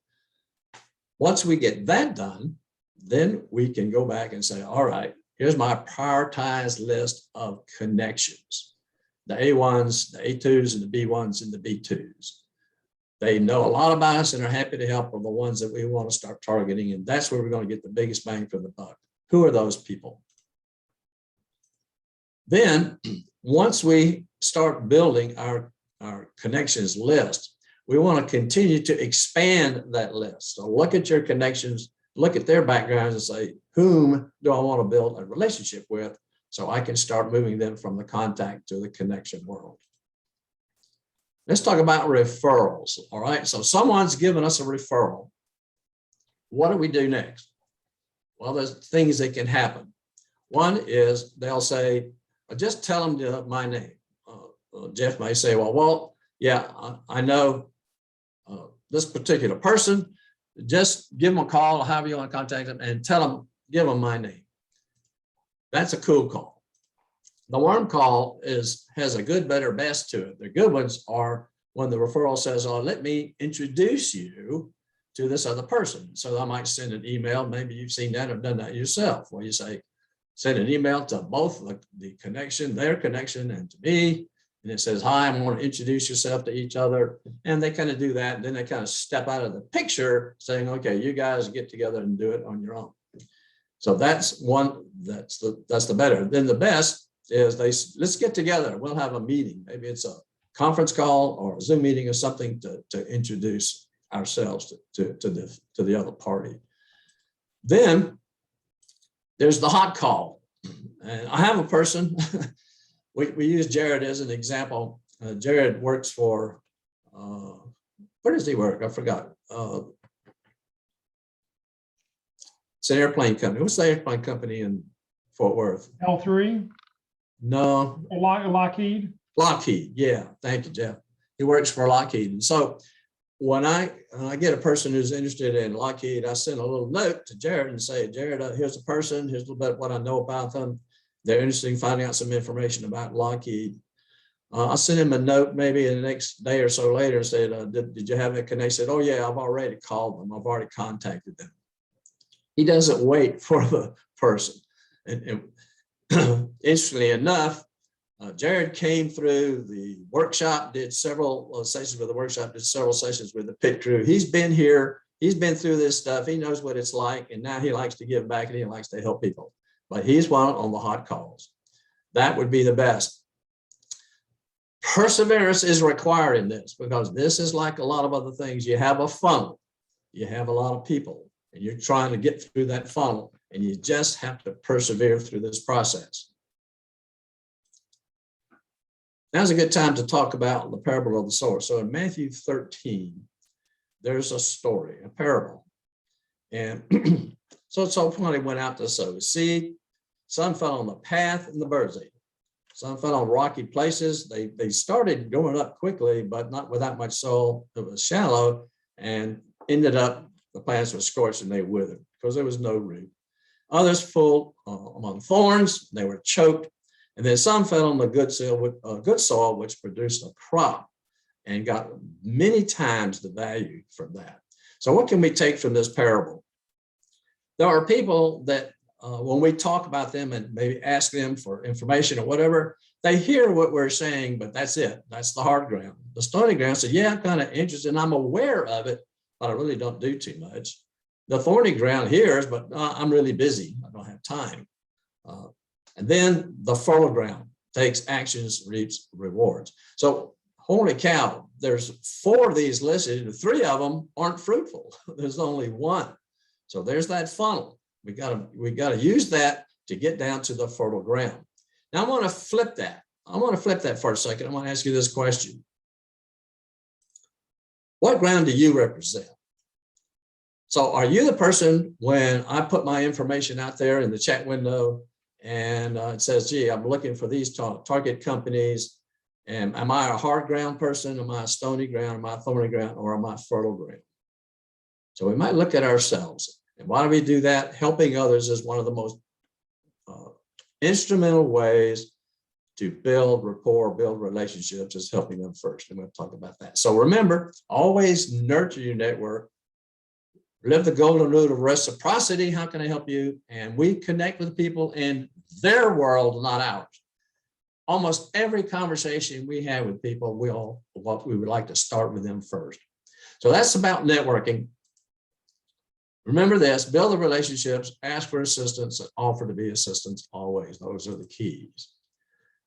Once we get that done, then we can go back and say, all right, here's my prioritized list of connections. The A1s, the A2s, and the B1s, and the B2s. They know a lot about us and are happy to help are the ones that we want to start targeting. And that's where we're going to get the biggest bang for the buck. Who are those people? Then once we start building our connections list, we want to continue to expand that list. So look at your connections, look at their backgrounds and say, whom do I want to build a relationship with so I can start moving them from the contact to the connection world. Let's talk about referrals. All right, so someone's given us a referral. What do we do next? Well, there's things that can happen. One is they'll say, just tell them my name. Jeff may say, well, Walt, yeah, I know this particular person. Just give them a call or however you want to contact them and tell them, give them my name. That's a cool call. The warm call has a good, better, best to it. The good ones are when the referral says, oh, let me introduce you to this other person. So I might send an email. Maybe you've seen that or done that yourself, where you say, send an email to both the connection, their connection, and to me. And it says, hi, I'm going to introduce yourself to each other. And they kind of do that. And then they kind of step out of the picture saying, okay, you guys get together and do it on your own. So that's one, that's the better. Then the best is let's get together. We'll have a meeting. Maybe it's a conference call or a Zoom meeting or something to introduce ourselves to the other party. Then there's the hot call. And I have a person, we use Jared as an example. Jared works for, where does he work? I forgot. It's an airplane company. What's the airplane company in Fort Worth? L3, No. Lockheed. Lockheed. Yeah. Thank you, Jeff. He works for Lockheed. And so when I get a person who's interested in Lockheed, I send a little note to Jared and say, Jared, here's a person, here's a little bit of what I know about them. They're interested in finding out some information about Lockheed. I'll send him a note maybe in the next day or so later and say, did you have a connection? He said, oh yeah, I've already called them. I've already contacted them. He doesn't wait for the person. And interestingly enough, Jared came through the workshop, did several sessions with the workshop, did several sessions with the pit crew. He's been here, he's been through this stuff. He knows what it's like. And now he likes to give back and he likes to help people. But he's one on the hot calls. That would be the best. Perseverance is required in this because this is like a lot of other things. You have a funnel, you have a lot of people, and you're trying to get through that funnel, and you just have to persevere through this process. Now's a good time to talk about the parable of the sower. So in Matthew 13, there's a story, a parable. And so funny went out to sow seed. Some fell on the path and the birds ate it. Some fell on rocky places. They started going up quickly, but not without much soil. It was shallow and ended up, the plants were scorched and they withered because there was no root. Others fell among thorns, they were choked. And then some fell on the good soil, which produced a crop and got many times the value from that. So what can we take from this parable? There are people that when we talk about them and maybe ask them for information or whatever, they hear what we're saying, but that's it. That's the hard ground. The stony ground says, yeah, I'm kind of interested and I'm aware of it, but I really don't do too much. The thorny ground hears, but I'm really busy. I don't have time. And then the fertile ground takes actions, reaps rewards. So holy cow, there's 4 of these listed and 3 of them aren't fruitful. There's only 1. So there's that funnel. We gotta use that to get down to the fertile ground. Now I want to flip that. I want to flip that for a second. I want to ask you this question. What ground do you represent? So are you the person when I put my information out there in the chat window and it says, gee, I'm looking for these target companies, and am I a hard ground person? Am I a stony ground? Am I a thorny ground? Or am I fertile ground? So we might look at ourselves. And why do we do that? Helping others is one of the most instrumental ways to build rapport, build relationships, is helping them first. And we'll talk about that. So remember, always nurture your network. Live the golden rule of reciprocity. How can I help you? And we connect with people in their world, not ours. Almost every conversation we have with people, we would like to start with them first. So that's about networking. Remember this, build the relationships, ask for assistance, and offer to be assistance always. Those are the keys.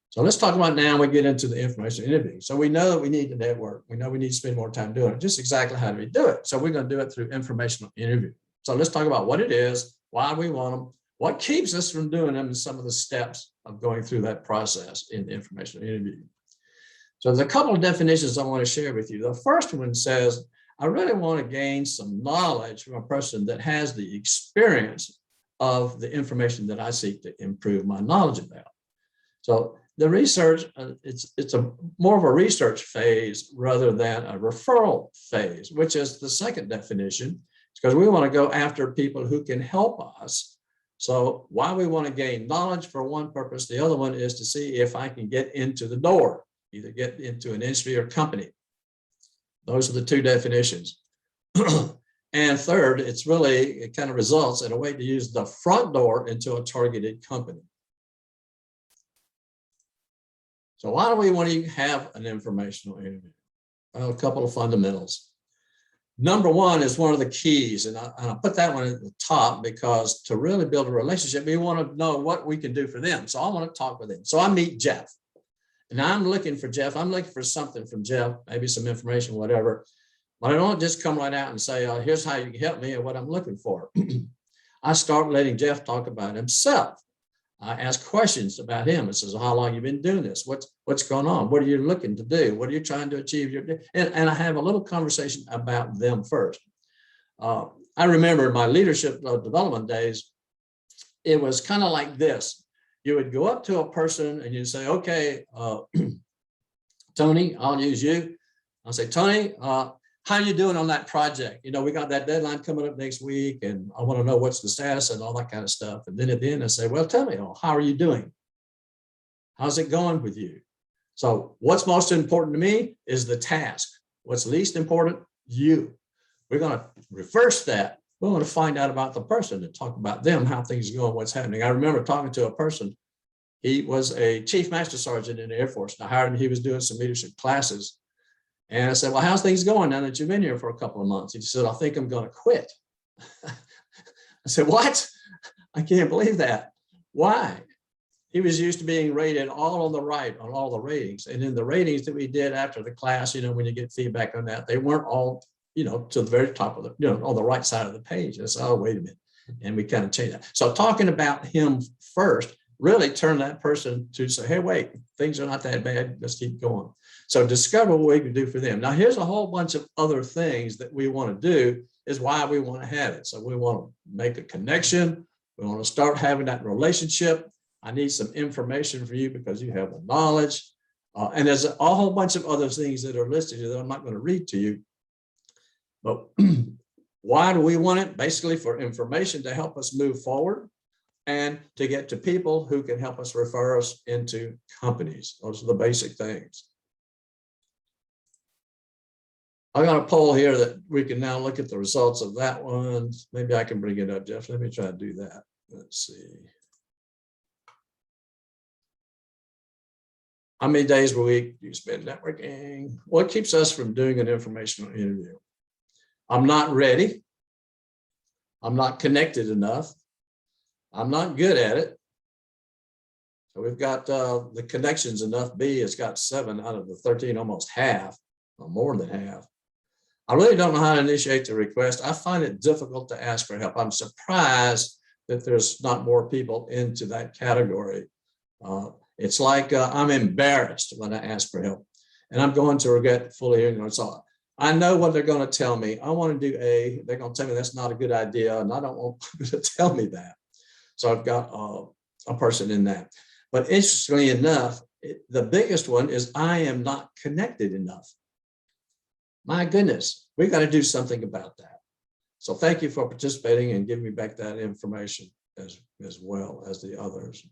So let's talk about now we get into the informational interviewing. So we know that we need to network. We know we need to spend more time doing it. Just exactly how do we do it? So we're going to do it through informational interview. So let's talk about what it is, why we want them, what keeps us from doing them, and some of the steps of going through that process in the informational interview. So there's a couple of definitions I want to share with you. The first one says, I really want to gain some knowledge from a person that has the experience of the information that I seek to improve my knowledge about. So the research, it's a more of a research phase rather than a referral phase, which is the second definition, because we want to go after people who can help us. So why we want to gain knowledge for one purpose, the other one is to see if I can get into the door, either get into an industry or company. Those are the two definitions. And third, it kind of results in a way to use the front door into a targeted company. So why do we want to have an informational interview? Well, a couple of fundamentals. Number one is one of the keys, and I put that one at the top because to really build a relationship, we want to know what we can do for them. So I want to talk with them. So I meet Jeff, and I'm looking for Jeff. I'm looking for something from Jeff, maybe some information, whatever. But I don't just come right out and say, here's how you can help me and what I'm looking for. I start letting Jeff talk about himself. I ask questions about him. It says, how long have you been doing this? What's going on? What are you looking to do? What are you trying to achieve? And I have a little conversation about them first. I remember my leadership development days, it was kind of like this. You would go up to a person and you'd say, okay, Tony, I'll use you. I'll say, Tony, how are you doing on that project? You know, we got that deadline coming up next week and I want to know what's the status and all that kind of stuff. And then at the end I say, well, tell me, how are you doing? How's it going with you? So what's most important to me is the task. What's least important? You. We're going to reverse that. We're going to find out about the person and talk about them, how things are going, what's happening. I remember talking to a person. He was a chief master sergeant in the Air Force. And I hired him. He was doing some leadership classes. And I said, well, how's things going now that you've been here for a couple of months? He said, I think I'm going to quit. I said, what? I can't believe that. Why? He was used to being rated all on the right on all the ratings. And in the ratings that we did after the class, you know, when you get feedback on that, they weren't all, you know, to the very top of the, you know, on the right side of the page. I said, oh, wait a minute. And we kind of changed that. So talking about him first really turned that person to say, hey, wait, things are not that bad. Let's keep going. So discover what we can do for them. Now, here's a whole bunch of other things that we want to do is why we want to have it. So we want to make a connection. We want to start having that relationship. I need some information for you because you have the knowledge. And there's a whole bunch of other things that are listed here that I'm not going to read to you. But why do we want it? Basically for information to help us move forward and to get to people who can help us refer us into companies. Those are the basic things. I got a poll here that we can now look at the results of that one. Maybe I can bring it up, Jeff. Let me try to do that. Let's see. How many days per week do you spend networking? What keeps us from doing an informational interview? I'm not ready. I'm not connected enough. I'm not good at it. So we've got the connections enough. B has got 7 out of the 13, almost half, or more than half. I really don't know how to initiate the request. I find it difficult to ask for help. I'm surprised that there's not more people into that category. It's like I'm embarrassed when I ask for help, and I'm going to regret fully ignorant. So I know what they're going to tell me. I want to do A. They're going to tell me that's not a good idea, and I don't want people to tell me that. So I've got a person in that. But interestingly enough, the biggest one is I am not connected enough. My goodness, we've got to do something about that. So thank you for participating and giving me back that information as well as the others.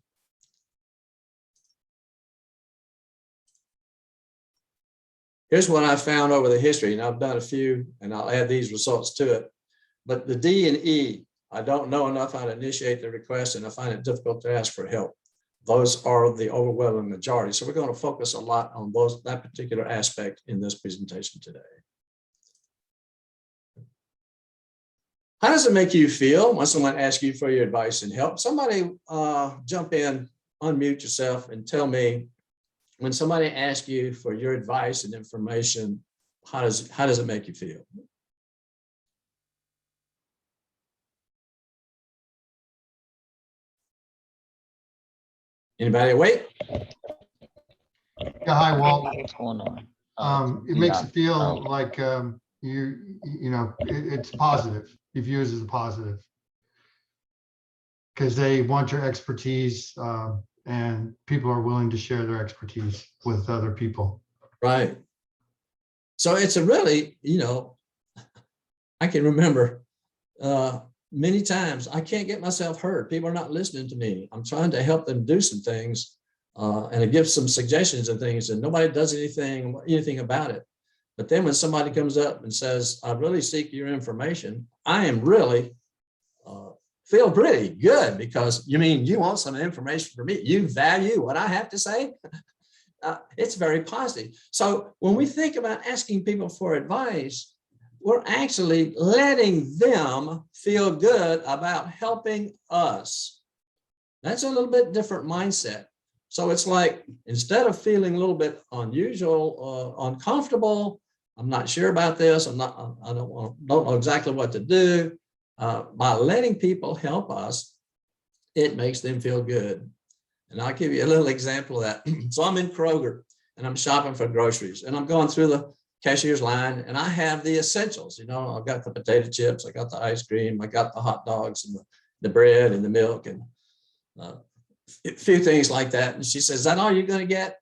Here's what I found over the history, and I've done a few, and I'll add these results to it. But the D and E, I don't know enough how to initiate the request, and I find it difficult to ask for help. Those are the overwhelming majority. So we're going to focus a lot on that particular aspect in this presentation today. How does it make you feel when someone asks you for your advice and help? Somebody jump in, unmute yourself, and tell me, when somebody asks you for your advice and information, how does it make you feel? Anybody awake? Yeah, hi, Walt. What's going on? It makes it feel like it's positive. You view it as a positive because they want your expertise, and people are willing to share their expertise with other people. Right. So it's a really, I can remember many times I can't get myself heard. People are not listening to me. I'm trying to help them do some things and I give some suggestions and things, and nobody does anything about it. But then when somebody comes up and says, I really seek your information, I am really feel pretty good, because you mean you want some information from me? You value what I have to say? It's very positive. So when we think about asking people for advice, we're actually letting them feel good about helping us. That's a little bit different mindset. So it's like, instead of feeling a little bit unusual, uncomfortable, I'm not sure about this, I don't know exactly what to do, by letting people help us, it makes them feel good. And I'll give you a little example of that. So I'm in Kroger and I'm shopping for groceries, and I'm going through the cashier's line, and I have the essentials. I've got the potato chips, I got the ice cream, I got the hot dogs and the bread and the milk and a few things like that. And she says, is that all you're going to get?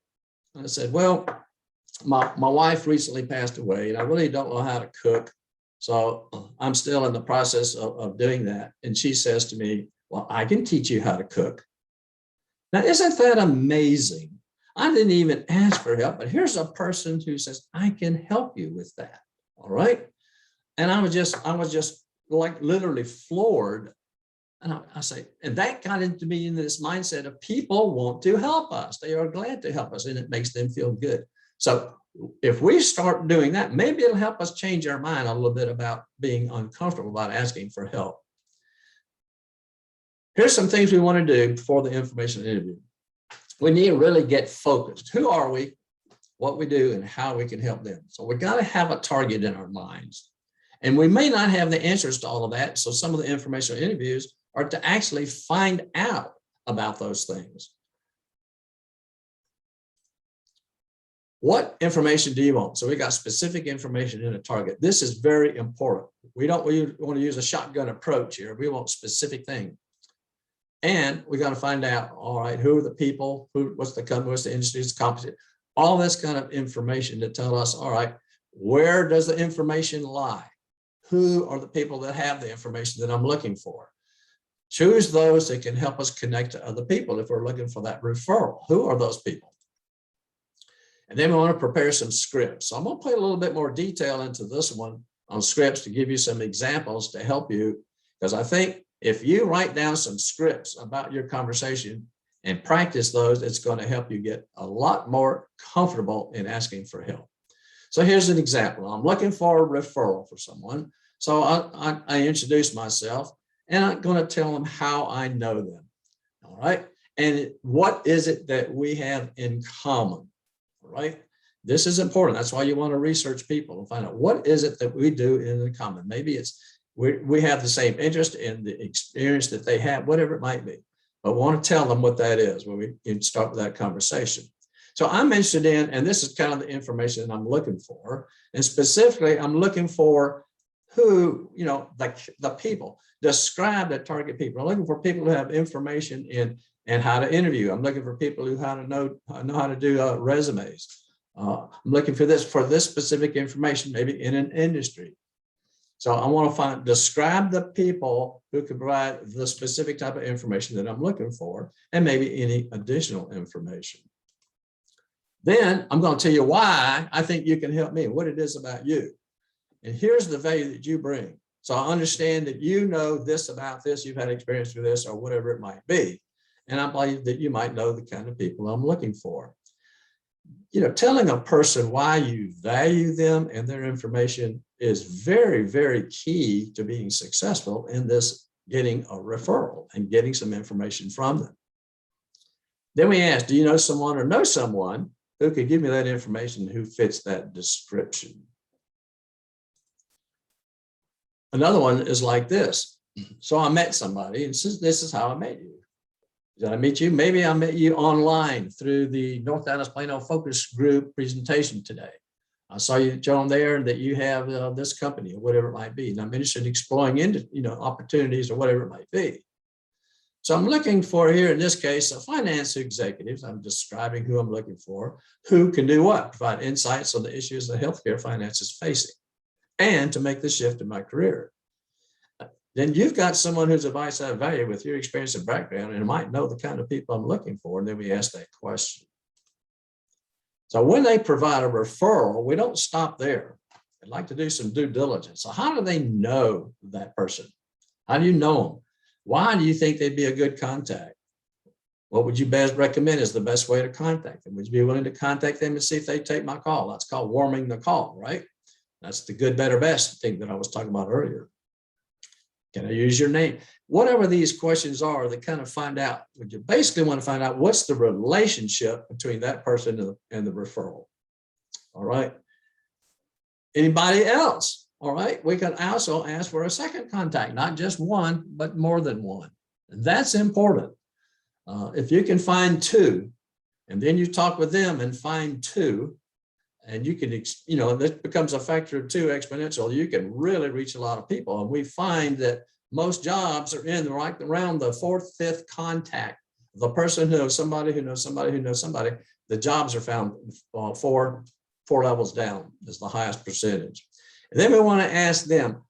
And I said, well, my wife recently passed away, and I really don't know how to cook. So I'm still in the process of doing that. And she says to me, well, I can teach you how to cook. Now, isn't that amazing? I didn't even ask for help, but here's a person who says, I can help you with that. All right. And I was just like literally floored. And I say, and that got into me in this mindset of people want to help us. They are glad to help us, and it makes them feel good. So if we start doing that, maybe it'll help us change our mind a little bit about being uncomfortable about asking for help. Here's some things we want to do before the information interview. We need to really get focused. Who are we, what we do, and how we can help them. So we got to have a target in our minds. And we may not have the answers to all of that. So some of the informational interviews are to actually find out about those things. What information do you want? So we got specific information in a target. This is very important. We want to use a shotgun approach here. We want specific things. And we got to find out, all right, who are the people, what's the company, what's the industry, what's the competition, all this kind of information to tell us, all right, where does the information lie? Who are the people that have the information that I'm looking for? Choose those that can help us connect to other people if we're looking for that referral. Who are those people? And then we want to prepare some scripts. So I'm going to put a little bit more detail into this one on scripts to give you some examples to help you, because I think if you write down some scripts about your conversation and practice those, it's going to help you get a lot more comfortable in asking for help. So here's an example. I'm looking for a referral for someone. So I introduce myself, and I'm going to tell them how I know them. All right. And what is it that we have in common? All right. This is important. That's why you want to research people and find out what is it that we do in common. Maybe it's We have the same interest in the experience that they have, whatever it might be. But we want to tell them what that is when we can start with that conversation. So I'm interested in, and this is kind of the information that I'm looking for. And specifically, I'm looking for who, the people, describe the target people. I'm looking for people who have information in and how to interview. I'm looking for people who know how to do resumes. I'm looking for this specific information, maybe in an industry. So I want to describe the people who can provide the specific type of information that I'm looking for, and maybe any additional information. Then I'm going to tell you why I think you can help me, what it is about you. And here's the value that you bring. So I understand that you know this about this, you've had experience with this, or whatever it might be. And I believe that you might know the kind of people I'm looking for. Telling a person why you value them and their information is very, very key to being successful in this getting a referral and getting some information from them. Then we ask, do you know someone or know someone who could give me that information who fits that description? Another one is like this. So I met somebody, and this is how I met you. Did I meet you? Maybe I met you online through the North Dallas Plano Focus Group presentation today. I saw you, John, there that you have this company or whatever it might be. And I'm interested in exploring into, opportunities or whatever it might be. So I'm looking for here in this case, finance executives. I'm describing who I'm looking for, who can do what? Provide insights on the issues that healthcare finance is facing and to make the shift in my career. Then you've got someone who's advice I value with your experience and background and might know the kind of people I'm looking for. And then we ask that question. So when they provide a referral, we don't stop there. I'd like to do some due diligence. So how do they know that person? How do you know them? Why do you think they'd be a good contact? What would you best recommend is the best way to contact them? Would you be willing to contact them and see if they take my call? That's called warming the call, right? That's the good, better, best thing that I was talking about earlier. Can I use your name? Whatever these questions are, they kind of find out, you basically want to find out what's the relationship between that person and the referral. All right. Anybody else? All right. We can also ask for a second contact, not just one, but more than one. And that's important. If you can find two, and then you talk with them and find two, and you can, this becomes a factor of 2 exponential, you can really reach a lot of people. And we find that most jobs are in right around the 4th, 5th contact. The person who knows somebody who knows somebody who knows somebody, the jobs are found 4 levels down is the highest percentage. And then we want to ask them,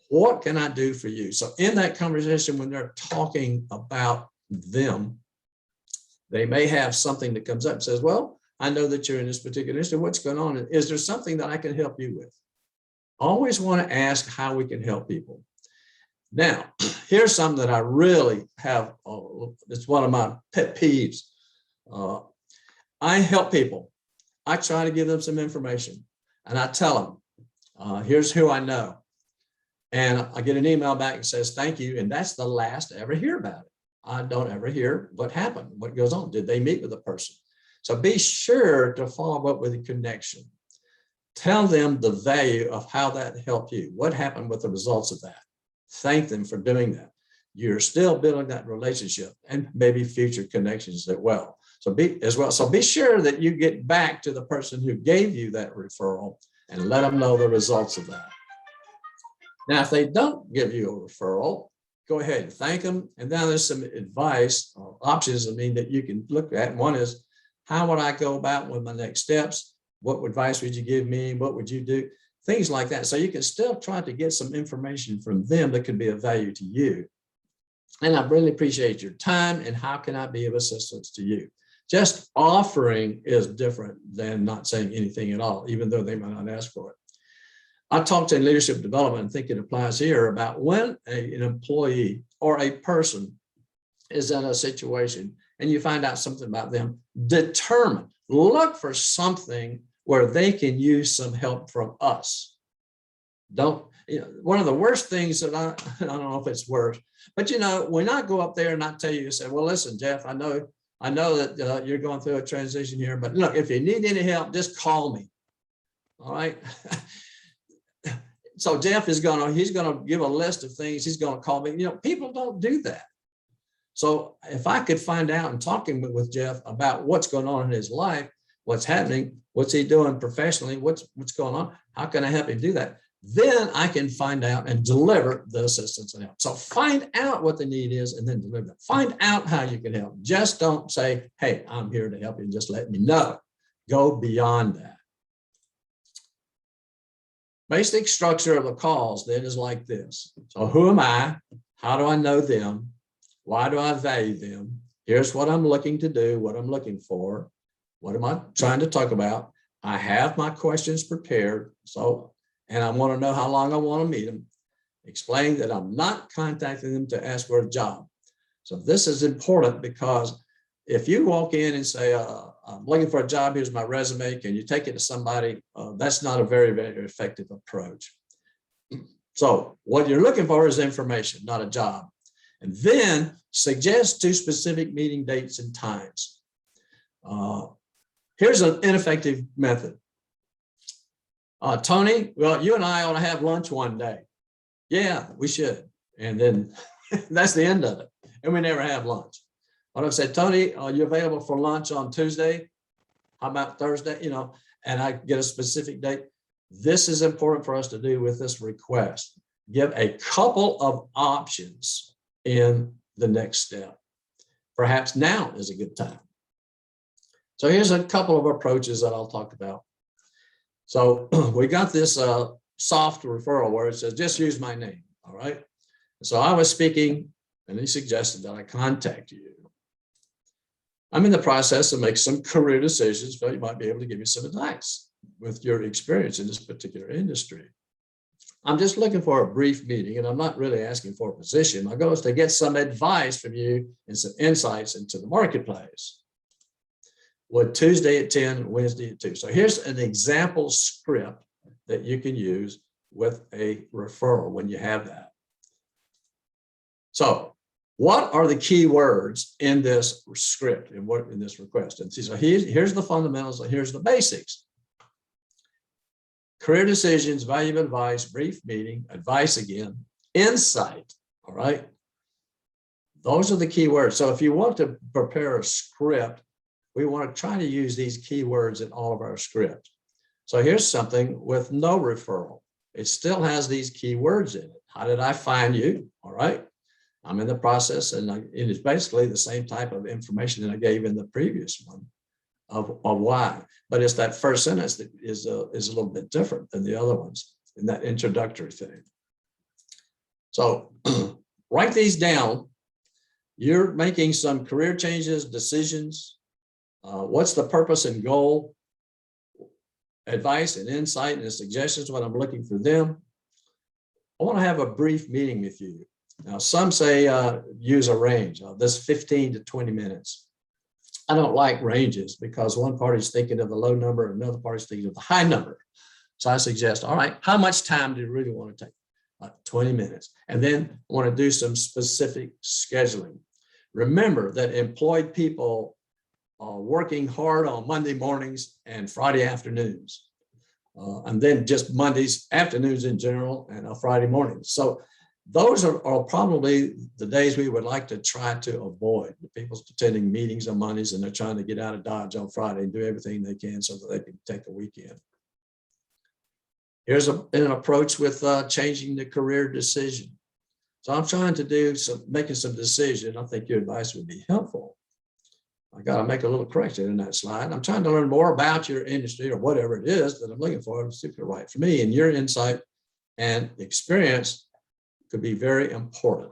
what can I do for you? So in that conversation, when they're talking about them, they may have something that comes up and says, well, I know that you're in this particular industry. What's going on? Is there something that I can help you with? Always want to ask how we can help people. Now, here's something that I really have. It's one of my pet peeves. I help people. I try to give them some information, and I tell them, here's who I know. And I get an email back and says, thank you. And that's the last I ever hear about it. I don't ever hear what happened, what goes on. Did they meet with the person? So be sure to follow up with a connection. Tell them the value of how that helped you. What happened with the results of that? Thank them for doing that. You're still building that relationship and maybe future connections as well. So be sure that you get back to the person who gave you that referral and let them know the results of that. Now, if they don't give you a referral, go ahead and thank them. And now there's some advice or options that you can look at. One is, how would I go about with my next steps? What advice would you give me? What would you do? Things like that. So you can still try to get some information from them that could be of value to you. And I really appreciate your time, and how can I be of assistance to you? Just offering is different than not saying anything at all, even though they might not ask for it. I talked in leadership development, and think it applies here, about when an employee or a person is in a situation and you find out something about them, look for something where they can use some help from us. One of the worst things that I don't know if it's worse, but when I go up there and I tell you, say, well, listen, Jeff, I know that you're going through a transition here, but look, if you need any help, just call me. All right. So Jeff he's gonna give a list of things. He's gonna call me. People don't do that. So if I could find out and talking with Jeff about what's going on in his life, what's happening, what's he doing professionally, what's going on, how can I help him do that? Then I can find out and deliver the assistance and help. So find out what the need is and then deliver that. Find out how you can help. Just don't say, hey, I'm here to help you, just let me know. Go beyond that. Basic structure of the calls then is like this. So who am I? How do I know them? Why do I value them? Here's what I'm looking to do, what I'm looking for. What am I trying to talk about? I have my questions prepared. And I want to know how long I want to meet them. Explain that I'm not contacting them to ask for a job. So this is important because if you walk in and say, I'm looking for a job, here's my resume, can you take it to somebody? That's not a very, very effective approach. So what you're looking for is information, not a job. And then suggest 2 specific meeting dates and times. Here's an ineffective method. Tony, well, you and I ought to have lunch one day. Yeah, we should. And then that's the end of it. And we never have lunch. But I've said, Tony, are you available for lunch on Tuesday? How about Thursday? And I get a specific date. This is important for us to do with this request. Give a couple of options in the next step. Perhaps now is a good time. So here's a couple of approaches that I'll talk about. So we got this soft referral where it says, just use my name, all right? So I was speaking and he suggested that I contact you. I'm in the process of making some career decisions, but you might be able to give me some advice with your experience in this particular industry. I'm just looking for a brief meeting and I'm not really asking for a position. My goal is to get some advice from you and some insights into the marketplace. Would Tuesday at 10, Wednesday at 2. So here's an example script that you can use with a referral when you have that. So what are the key words in this script and what in this request? And see, so here's the fundamentals, and here's the basics. Career decisions, value of advice, brief meeting, advice again, insight, all right? Those are the key words. So if you want to prepare a script, we want to try to use these key words in all of our scripts. So here's something with no referral. It still has these key words in it. How did I find you? All right. I'm in the process, and it is basically the same type of information that I gave in the previous one of why. But it's that first sentence that is a little bit different than the other ones in that introductory thing. So write these down. You're making some career changes, decisions. What's the purpose and goal? Advice and insight and suggestions, what I'm looking for them. I want to have a brief meeting with you. Now, some say use a range. This 15 to 20 minutes. I don't like ranges because one party's thinking of the low number and another party's thinking of the high number. So I suggest, all right, how much time do you really want to take? 20 minutes. And then I want to do some specific scheduling. Remember that employed people are working hard on Monday mornings and Friday afternoons. And then just Mondays afternoons in general and Friday mornings. So those are probably the days we would like to try to avoid. The people's attending meetings on Mondays and they're trying to get out of Dodge on Friday and do everything they can so that they can take a weekend. Here's an approach with changing the career decision. So I'm trying to do making some decision. I think your advice would be helpful. I got to make a little correction in that slide. I'm trying to learn more about your industry or whatever it is that I'm looking for to see if you're right for me, and your insight and experience could be very important.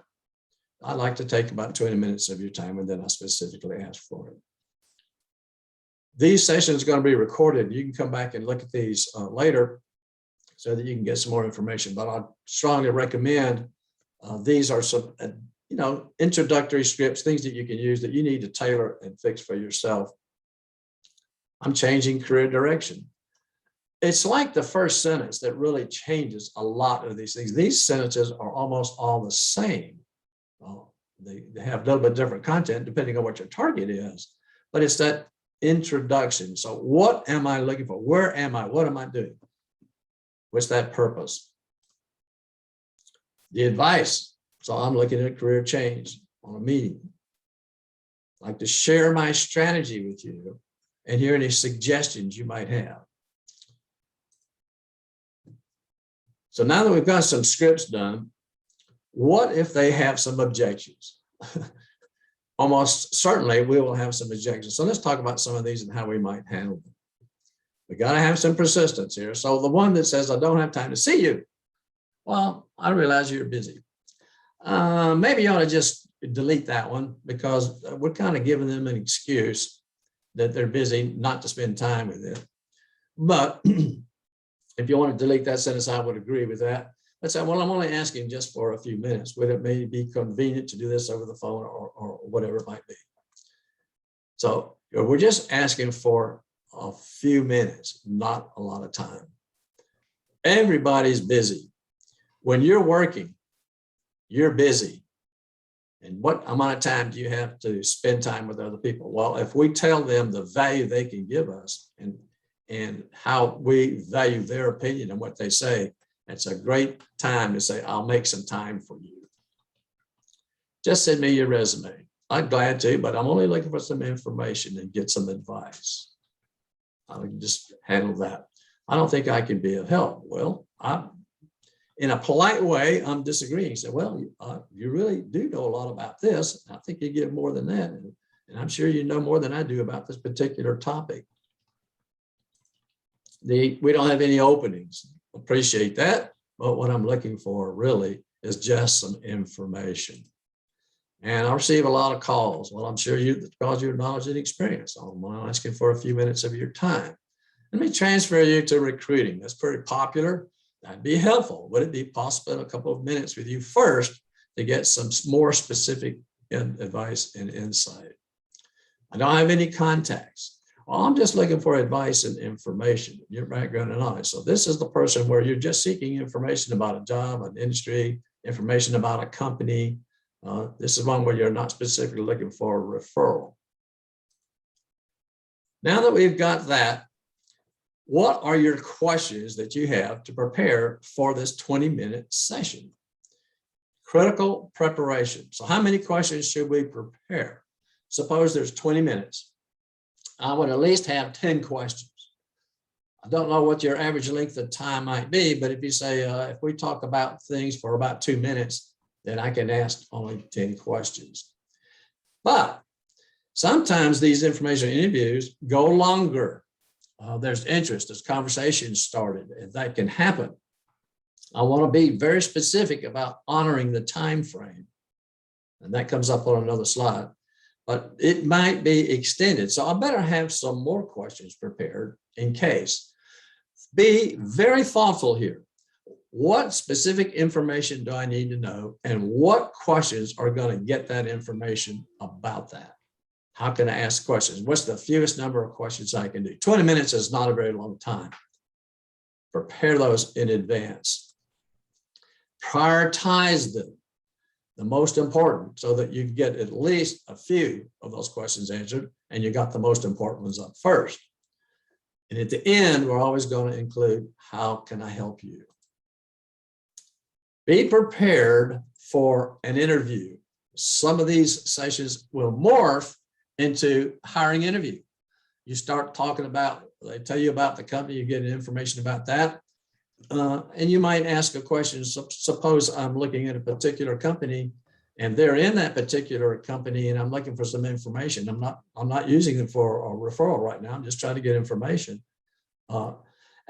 I'd like to take about 20 minutes of your time and then I specifically ask for it. These sessions are going to be recorded. You can come back and look at these later so that you can get some more information, but I strongly recommend these are some introductory scripts, things that you can use that you need to tailor and fix for yourself. I'm changing career direction. It's like the first sentence that really changes a lot of these things. These sentences are almost all the same. They have a little bit different content depending on what your target is, but it's that introduction. So what am I looking for? Where am I? What am I doing? What's that purpose? The advice. So I'm looking at career change on a meeting. I'd like to share my strategy with you and hear any suggestions you might have. So now that we've got some scripts done, what if they have some objections? Almost certainly we will have some objections. So let's talk about some of these and how we might handle them. We got to have some persistence here. So the one that says, I don't have time to see you. Well, I realize you're busy. Maybe you ought to just delete that one because we're kind of giving them an excuse that they're busy not to spend time with it. But if you want to delete that sentence, I would agree with that. Let's say, well, I'm only asking just for a few minutes. Would it may be convenient to do this over the phone or whatever it might be? So we're just asking for a few minutes, not a lot of time. Everybody's busy. When you're working, you're busy. And what amount of time do you have to spend time with other people? Well, if we tell them the value they can give us and how we value their opinion and what they say, it's a great time to say, I'll make some time for you. Just send me your resume. I'm glad to, but I'm only looking for some information and get some advice. I can just handle that. I don't think I can be of help. Well, in a polite way, I'm disagreeing. Say, well, you really do know a lot about this. I think you give more than that. And I'm sure you know more than I do about this particular topic. We don't have any openings. Appreciate that. But what I'm looking for really is just some information. And I receive a lot of calls. Well, I'm sure because your knowledge and experience. I'm asking for a few minutes of your time. Let me transfer you to recruiting. That's pretty popular. That'd be helpful. Would it be possible in a couple of minutes with you first to get some more specific advice and insight? I don't have any contacts. Well, I'm just looking for advice and information, your background and knowledge. So this is the person where you're just seeking information about a job, an industry, information about a company. This is one where you're not specifically looking for a referral. Now that we've got that, what are your questions that you have to prepare for this 20-minute session? Critical preparation. So how many questions should we prepare? Suppose there's 20 minutes. I would at least have 10 questions. I don't know what your average length of time might be, but if you say, if we talk about things for about 2 minutes, then I can ask only 10 questions. But sometimes these information interviews go longer. There's interest, there's conversations started, and that can happen. I want to be very specific about honoring the time frame. And that comes up on another slide, but it might be extended. So I better have some more questions prepared in case. Be very thoughtful here. What specific information do I need to know? And what questions are going to get that information about that? How can I ask questions? What's the fewest number of questions I can do? 20 minutes is not a very long time. Prepare those in advance. Prioritize them, the most important, so that you get at least a few of those questions answered, and you got the most important ones up first. And at the end, we're always going to include, how can I help you? Be prepared for an interview. Some of these sessions will morph into hiring interview. You start talking about, they tell you about the company, you get information about that. And you might ask a question. Suppose I'm looking at a particular company and they're in that particular company and I'm looking for some information. I'm not using them for a referral right now. I'm just trying to get information. And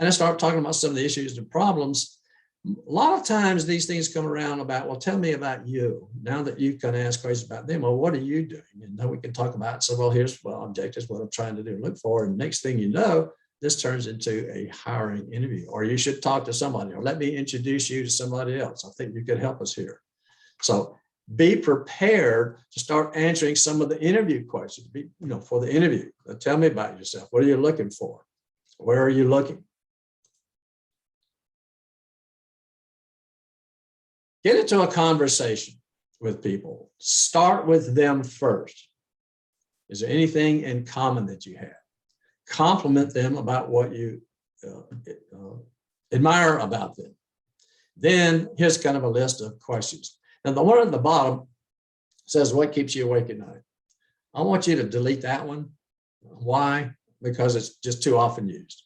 I start talking about some of the issues and problems. A lot of times these things come around about, well, tell me about you. Now that you can ask questions about them, well, what are you doing? And then we can talk about, so, well, here's what objectives, what I'm trying to do and look for. And next thing you know, this turns into a hiring interview, or you should talk to somebody, or let me introduce you to somebody else. I think you could help us here. So be prepared to start answering some of the interview questions, for the interview. Tell me about yourself. What are you looking for? Where are you looking? Get into a conversation with people. Start with them first. Is there anything in common that you have? Compliment them about what you admire about them. Then here's kind of a list of questions. And the one at the bottom says, what keeps you awake at night? I want you to delete that one. Why? Because it's just too often used.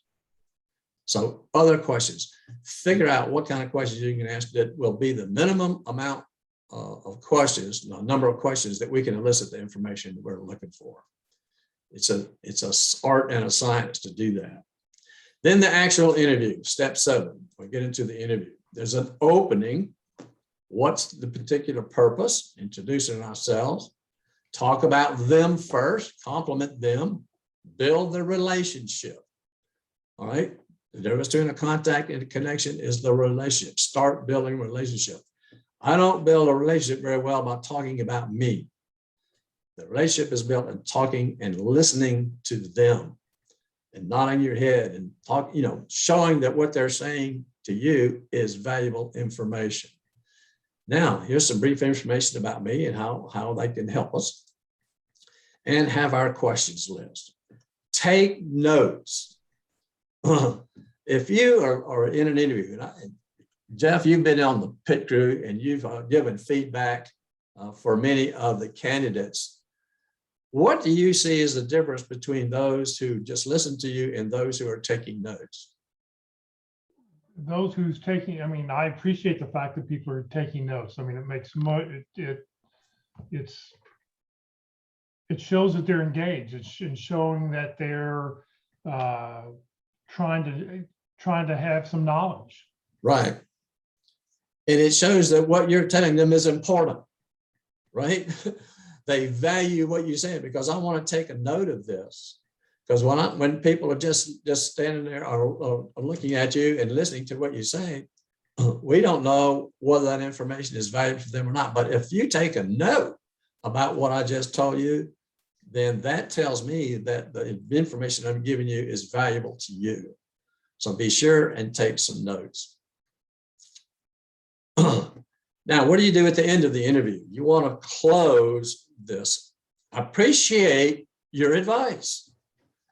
So other questions, figure out what kind of questions you can ask that will be the minimum amount of questions, the number of questions that we can elicit the information that we're looking for. It's an art and a science to do that. Then the actual interview, step 7, we get into the interview. There's an opening. What's the particular purpose? Introducing ourselves. Talk about them first, compliment them, build the relationship. All right. The difference between a contact and a connection is the relationship. Start building a relationship. I don't build a relationship very well by talking about me. The relationship is built in talking and listening to them and nodding your head and talk, showing that what they're saying to you is valuable information. Now, here's some brief information about me and how they can help us, and have our questions list. Take notes. If you are in an interview, and Jeff, you've been on the pit crew and you've given feedback for many of the candidates. What do you see as the difference between those who just listen to you and those who are taking notes? Those who's taking, I appreciate the fact that people are taking notes. It makes it shows that they're engaged. It's showing that they're trying to have some knowledge. Right. And it shows that what you're telling them is important, right? They value what you're saying, because I want to take a note of this. Because when people are just standing there or looking at you and listening to what you say, we don't know whether that information is valuable for them or not. But if you take a note about what I just told you, then that tells me that the information I'm giving you is valuable to you. So be sure and take some notes. Now, what do you do at the end of the interview? You want to close this. I appreciate your advice.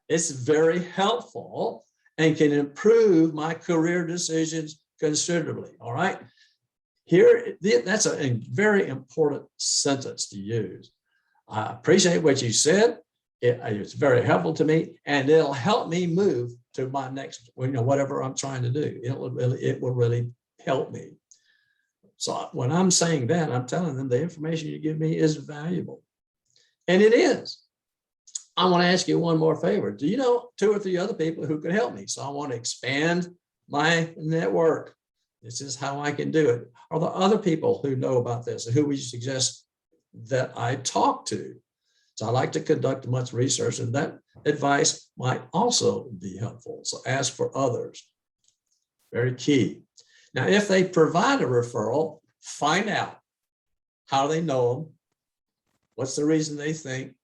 It's very helpful and can improve my career decisions considerably. All right. Here, that's a very important sentence to use. I appreciate what you said. It's very helpful to me, and it'll help me move to my next, whatever I'm trying to do. It will really help me. So when I'm saying that, I'm telling them the information you give me is valuable. And it is. I want to ask you one more favor. Do you know 2 or 3 other people who could help me? So I want to expand my network. This is how I can do it. Are there other people who know about this and who would you suggest that I talk to? So I like to conduct much research, and that advice might also be helpful. So ask for others. Very key. Now, if they provide a referral, find out how they know them. What's the reason they think?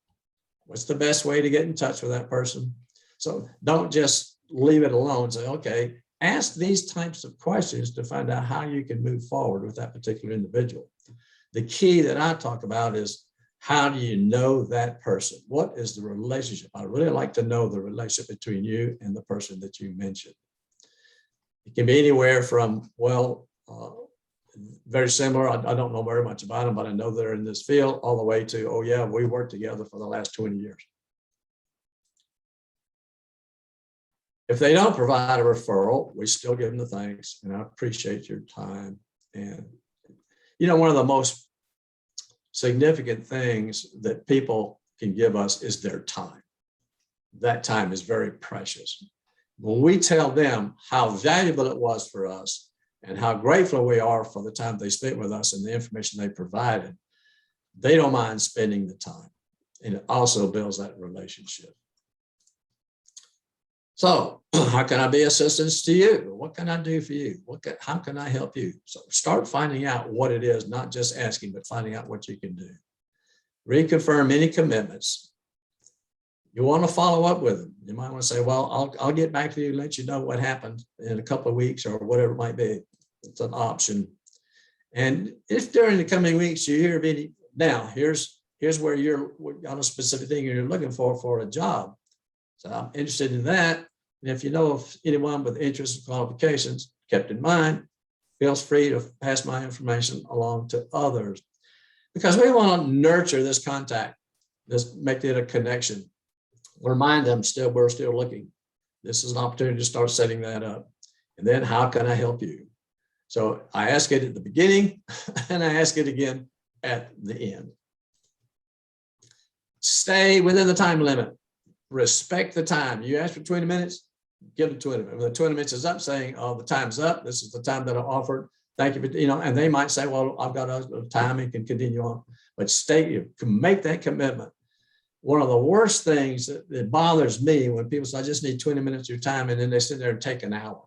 What's the best way to get in touch with that person? So don't just leave it alone. Say, okay, ask these types of questions to find out how you can move forward with that particular individual. The key that I talk about is, how do you know that person? What is the relationship? I really like to know the relationship between you and the person that you mentioned. It can be anywhere from, very similar. I don't know very much about them, but I know they're in this field, all the way to, oh yeah, we worked together for the last 20 years. If they don't provide a referral, we still give them the thanks, and I appreciate your time. And one of the most significant things that people can give us is their time. That time is very precious. When we tell them how valuable it was for us and how grateful we are for the time they spent with us and the information they provided, they don't mind spending the time. And it also builds that relationship. So how can I be assistance to you? What can I do for you? How can I help you? So start finding out what it is, not just asking, but finding out what you can do. Reconfirm any commitments. You want to follow up with them. You might want to say, well, I'll get back to you, let you know what happened in a couple of weeks or whatever it might be. It's an option. And if during the coming weeks you hear of any, now here's where you're on a specific thing you're looking for a job. So I'm interested in that. And if you know of anyone with interests and qualifications, kept in mind, Feel free to pass my information along to others, because we want to nurture this contact, make it a connection. Remind them we're still looking. This is an opportunity to start setting that up. And then how can I help you? So I ask it at the beginning and I ask it again at the end. Stay within the time limit. Respect the time. You ask for 20 minutes, give them 20 minutes. When the 20 minutes is up, saying, oh, the time's up. This is the time that I offered. Thank you for, and they might say, well, I've got a time and can continue on. But you can make that commitment. One of the worst things that bothers me when people say, I just need 20 minutes of your time, and then they sit there and take an hour.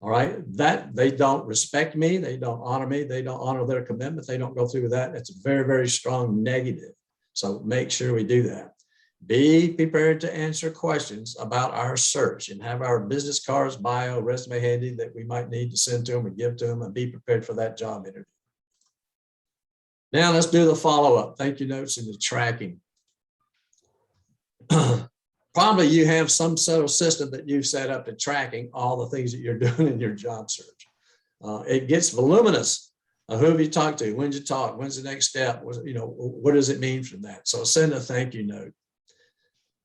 All right, that they don't respect me, they don't honor me, they don't honor their commitment, they don't go through with that. It's a very, very strong negative. So make sure we do that. Be prepared to answer questions about our search and have our business cards, bio, resume handy that we might need to send to them or give to them, and be prepared for that job interview. Now let's do the follow-up. Thank you notes and the tracking. Probably you have some sort of system that you've set up to tracking all the things that you're doing in your job search. It gets voluminous. Who have you talked to? When did you talk? When's the next step? What does it mean from that? So send a thank you note.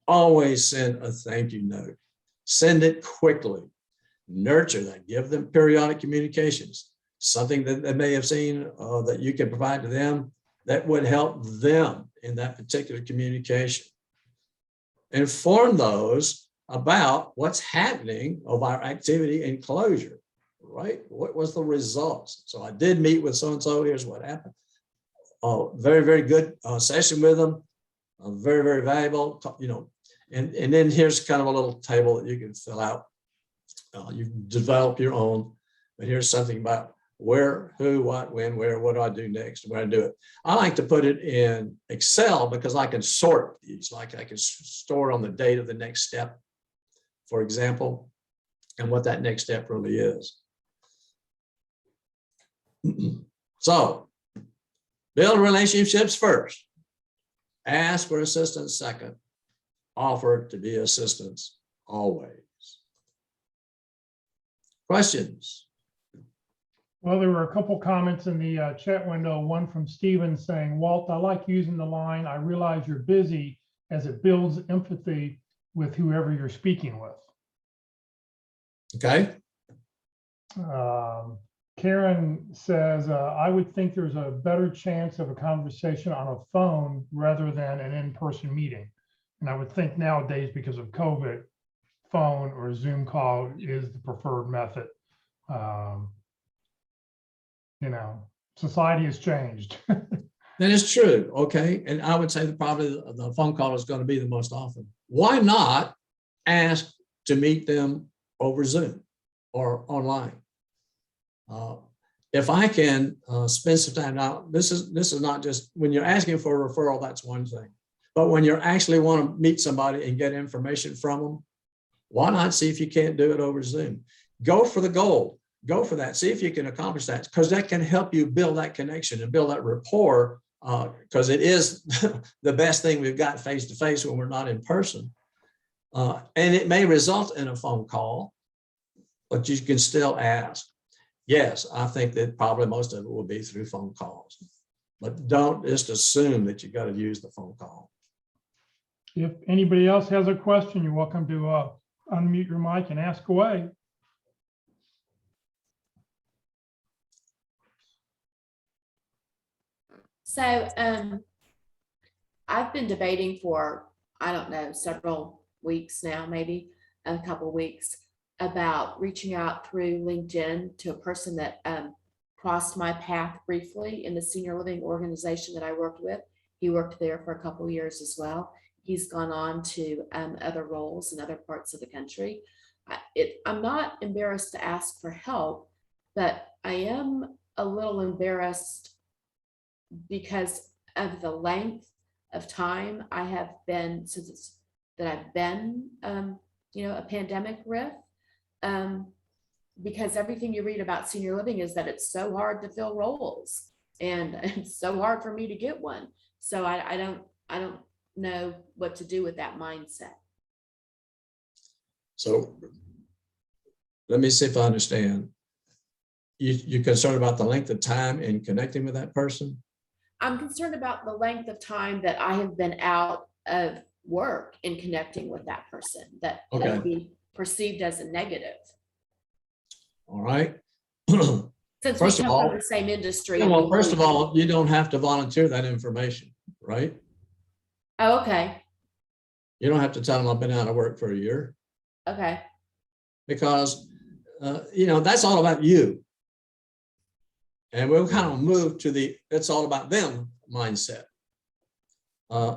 Always send a thank you note. Send it quickly. Nurture that. Give them periodic communications. Something that they may have seen that you can provide to them that would help them in that particular communication. Inform those about what's happening of our activity and closure, right? What was the results? So I did meet with so-and-so, here's what happened. Very, very good session with them. Very, very valuable, and then here's kind of a little table that you can fill out. You develop your own, but here's something about where, who, what, when, where, what do I do next, where I do it. I like to put it in Excel because I can sort these, like I can store on the date of the next step, for example, and what that next step really is. So build relationships first, ask for assistance second, offer to be assistance always. Questions? Well, there were a couple comments in the chat window, one from Steven saying, Walt, I like using the line, I realize you're busy, as it builds empathy with whoever you're speaking with. Okay. Karen says, I would think there's a better chance of a conversation on a phone rather than an in-person meeting. And I would think nowadays, because of COVID, phone or Zoom call is the preferred method. Society has changed. That is true. Okay. And I would say that probably the phone call is going to be the most often. Why not ask to meet them over Zoom or online? If I can spend some time now, this is not just when you're asking for a referral, that's one thing. But when you actually want to meet somebody and get information from them, why not see if you can't do it over Zoom? Go for the gold. Go for that. See if you can accomplish that, because that can help you build that connection and build that rapport, because it is the best thing we've got face to face when we're not in person. And it may result in a phone call, but you can still ask. Yes, I think that probably most of it will be through phone calls, but don't just assume that you got to use the phone call. If anybody else has a question, you're welcome to unmute your mic and ask away. So I've been debating for, I don't know, several weeks now, maybe a couple of weeks, about reaching out through LinkedIn to a person that crossed my path briefly in the senior living organization that I worked with. He worked there for a couple of years as well. He's gone on to other roles in other parts of the country. I'm not embarrassed to ask for help, but I am a little embarrassed because of the length of time I have been, since that I've been, a pandemic risk. Because everything you read about senior living is that it's so hard to fill roles, and it's so hard for me to get one. So I don't know what to do with that mindset. So let me see if I understand. you're concerned about the length of time in connecting with that person? I'm concerned about the length of time that I have been out of work in connecting with that person, that Okay. would be perceived as a negative. All right. Since First we of come from all, the same industry. yeah, and well, we first of know- all, you don't have to volunteer that information, right? Oh, okay, You don't have to tell them I've been out of work for a year, okay, because, that's all about you. And we'll kind of move to the it's all about them mindset.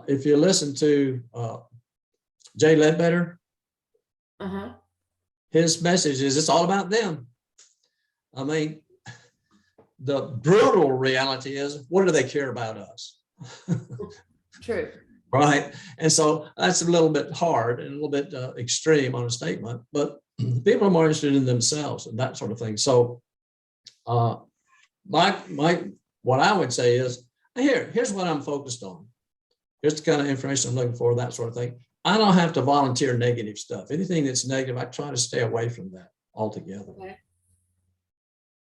If you listen to Jay Ledbetter, uh-huh, his message is it's all about them. I mean, the brutal reality is, what do they care about us? true. Right. And so that's a little bit hard and a little bit extreme on a statement, but people are more interested in themselves and that sort of thing. So what I would say is, here's what I'm focused on. Here's the kind of information I'm looking for, that sort of thing. I don't have to volunteer negative stuff. Anything that's negative, I try to stay away from that altogether. Okay.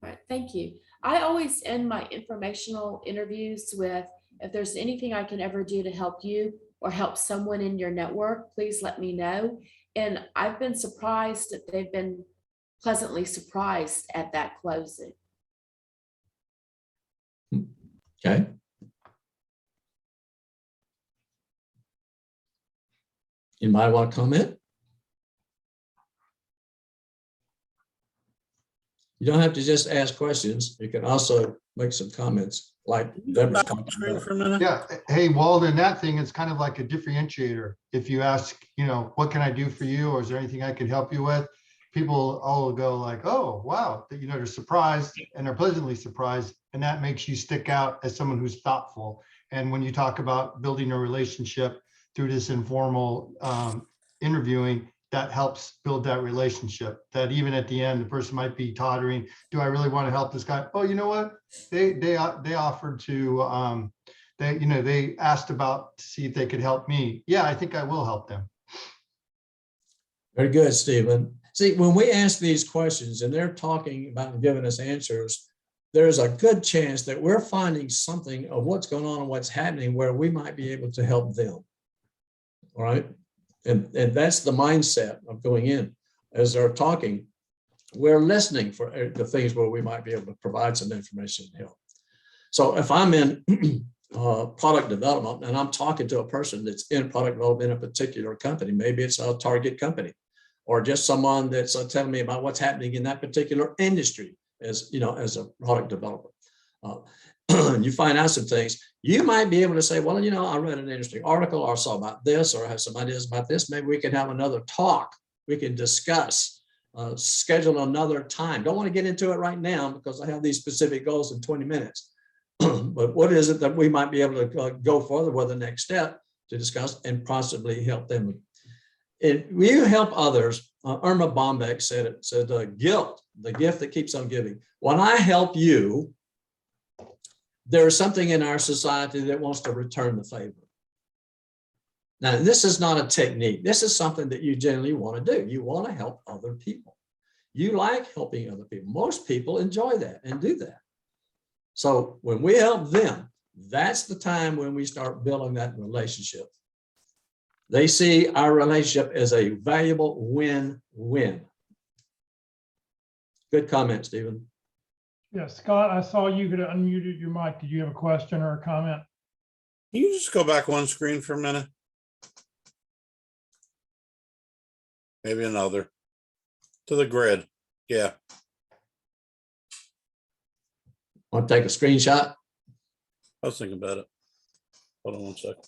All right, thank you. I always end my informational interviews with, if there's anything I can ever do to help you or help someone in your network, please let me know. And I've been surprised that they've been pleasantly surprised at that closing. Okay. Anybody want to comment? You don't have to just ask questions. You can also make some comments like Deborah's talking about. For a minute. Yeah. Hey, Walden, that thing is kind of like a differentiator. If you ask, what can I do for you? Or is there anything I can help you with? People all go like, oh, wow, they're surprised and they're pleasantly surprised. And that makes you stick out as someone who's thoughtful. And when you talk about building a relationship through this informal interviewing, that helps build that relationship, that even at the end, the person might be tottering. Do I really want to help this guy? Oh, you know what? They offered to, they asked about to see if they could help me. Yeah, I think I will help them. Very good, Stephen. See, when we ask these questions and they're talking about and giving us answers, there's a good chance that we're finding something of what's going on and what's happening where we might be able to help them. All right. And that's the mindset of going in. As they're talking, we're listening for the things where we might be able to provide some information and help. So if I'm in product development and I'm talking to a person that's in product development in a particular company, maybe it's a target company, or just someone that's telling me about what's happening in that particular industry as a product developer. You find out some things, you might be able to say, well, I read an interesting article or saw about this, or I have some ideas about this. Maybe we can have another talk. We can discuss, schedule another time. Don't want to get into it right now because I have these specific goals in 20 minutes. But what is it that we might be able to go further with the next step to discuss and possibly help them? When you help others, Irma Bombeck said it, said guilt, the gift that keeps on giving. When I help you, there's something in our society that wants to return the favor. Now, this is not a technique. This is something that you generally want to do. You want to help other people. You like helping other people. Most people enjoy that and do that. So when we help them, that's the time when we start building that relationship. They see our relationship as a valuable win-win. Good comment, Stephen. Yeah, Scott, I saw you could have unmuted your mic. Did you have a question or a comment? Can you just go back one screen for a minute? Maybe another. To the grid. Yeah. Want to take a screenshot? I was thinking about it. Hold on one second.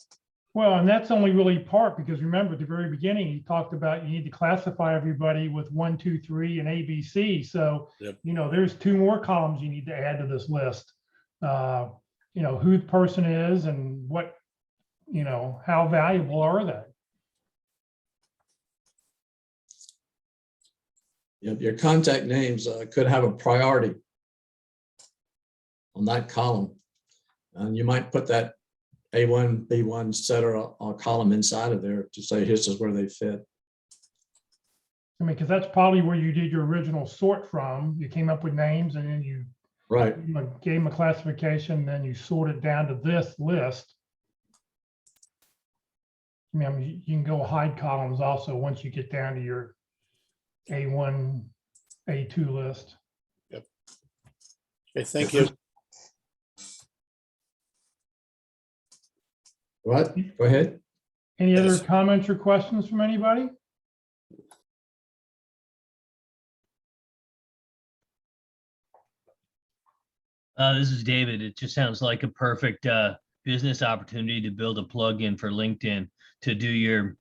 Well, and that's only really part, because remember at the very beginning, he talked about you need to classify everybody with 1, 2, 3 and ABC. So, Yep. There's 2 more columns you need to add to this list. Who the person is and what, how valuable are they? Your contact names could have a priority on that column. And you might put that A1, B1, et cetera, column inside of there to say, this is where they fit. I mean, because that's probably where you did your original sort from. You came up with names and then you Right. gave them a classification, then you sort it down to this list. I mean, you can go hide columns also once you get down to your A1, A2 list. Okay, thank you. What? Go ahead. Any other Yes. comments or questions from anybody? This is David. It just sounds like a perfect business opportunity to build a plugin for LinkedIn to do your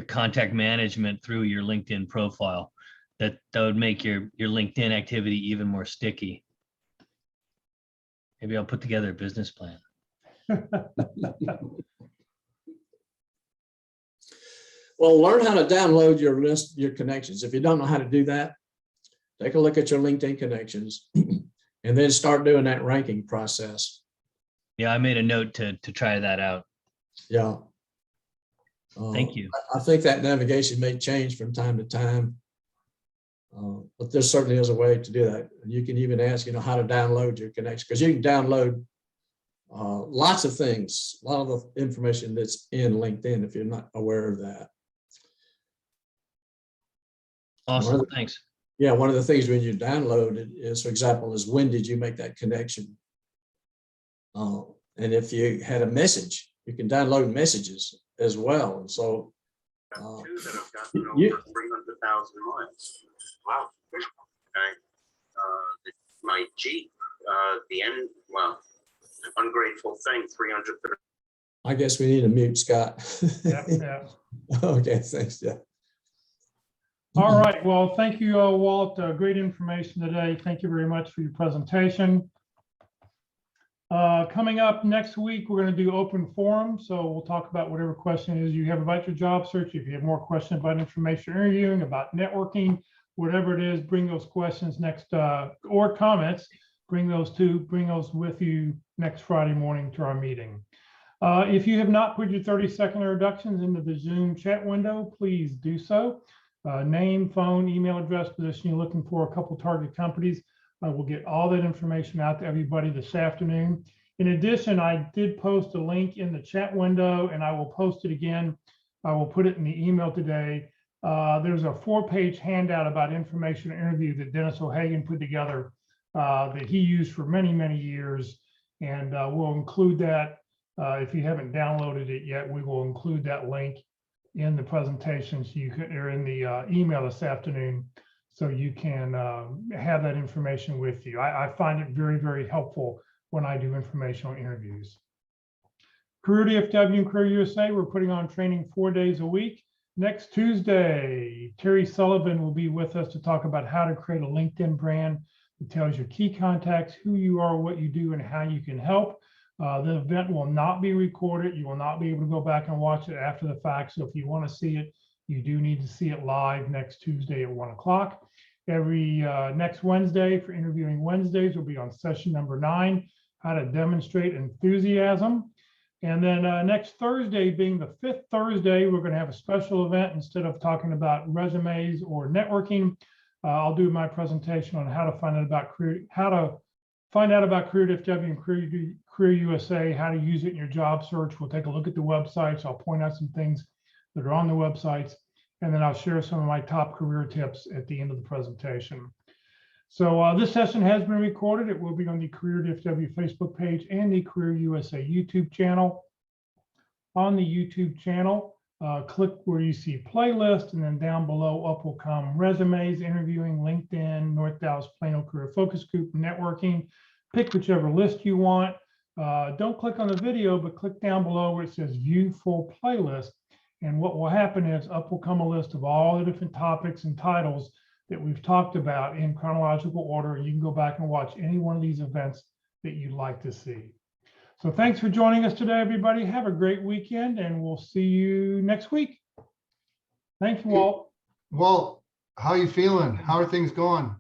contact management through your LinkedIn profile. That would make your LinkedIn activity even more sticky. Maybe I'll put together a business plan. Well, learn how to download your list, your connections. If you don't know how to do that, take a look at your LinkedIn connections and then start doing that ranking process. Yeah, I made a note to try that out. Yeah. Thank you. I think that navigation may change from time to time. But there certainly is a way to do that. And you can even ask, how to download your connection, because you can download lots of things, a lot of the information that's in LinkedIn if you're not aware of that. Awesome. Thanks. Yeah, one of the things when you download it is, for example, is when did you make that connection? And if you had a message, you can download messages as well. And so two that have gotten over you- 300,000 miles. Wow. Okay. My Jeep, the end, well, ungrateful thing, 300. I guess we need to mute Scott. Yeah. Okay, thanks, Jeff. All right. Well, thank you, Walt. Great information today. Thank you very much for your presentation. Coming up next week, we're going to do open forum. So we'll talk about whatever question is you have about your job search. If you have more questions about information interviewing, about networking, whatever it is, bring those questions next or comments. Bring those with you next Friday morning to our meeting. If you have not put your 30-second introductions into the Zoom chat window, please do so. Name, phone, email address, position you're looking for, a couple target companies. I will get all that information out to everybody this afternoon. In addition, I did post a link in the chat window and I will post it again. I will put it in the email today. There's a 4-page handout about information interview that Dennis Ohagan put together that he used for many, many years. And we'll include that. If you haven't downloaded it yet, we will include that link in the presentation, so you can, or in the email this afternoon, so you can have that information with you. I find it very, very helpful when I do informational interviews. Career DFW and Career USA, we're putting on training 4 days a week. Next Tuesday, Terry Sullivan will be with us to talk about how to create a LinkedIn brand that tells your key contacts who you are, what you do, and how you can help. The event will not be recorded. You will not be able to go back and watch it after the fact. So if you want to see it, you do need to see it live next Tuesday at 1 o'clock. Every next Wednesday for Interviewing Wednesdays will be on session number 9, how to demonstrate enthusiasm. And then next Thursday, being the 5th Thursday, we're going to have a special event. Instead of talking about resumes or networking, I'll do my presentation on how to find out about Career DFW and Career USA, how to use it in your job search. We'll take a look at the websites. I'll point out some things that are on the websites, and then I'll share some of my top career tips at the end of the presentation. So this session has been recorded. It will be on the Career DFW Facebook page and the Career USA YouTube channel. On the YouTube channel, click where you see playlist, and then down below up will come resumes, interviewing, LinkedIn, North Dallas Plano Career Focus Group, networking. Pick whichever list you want. Don't click on the video, but click down below where it says view full playlist. And what will happen is up will come a list of all the different topics and titles that we've talked about in chronological order. And you can go back and watch any one of these events that you'd like to see. So thanks for joining us today, everybody. Have a great weekend, and we'll see you next week. Thank you, Walt. Walt, how are you feeling? How are things going?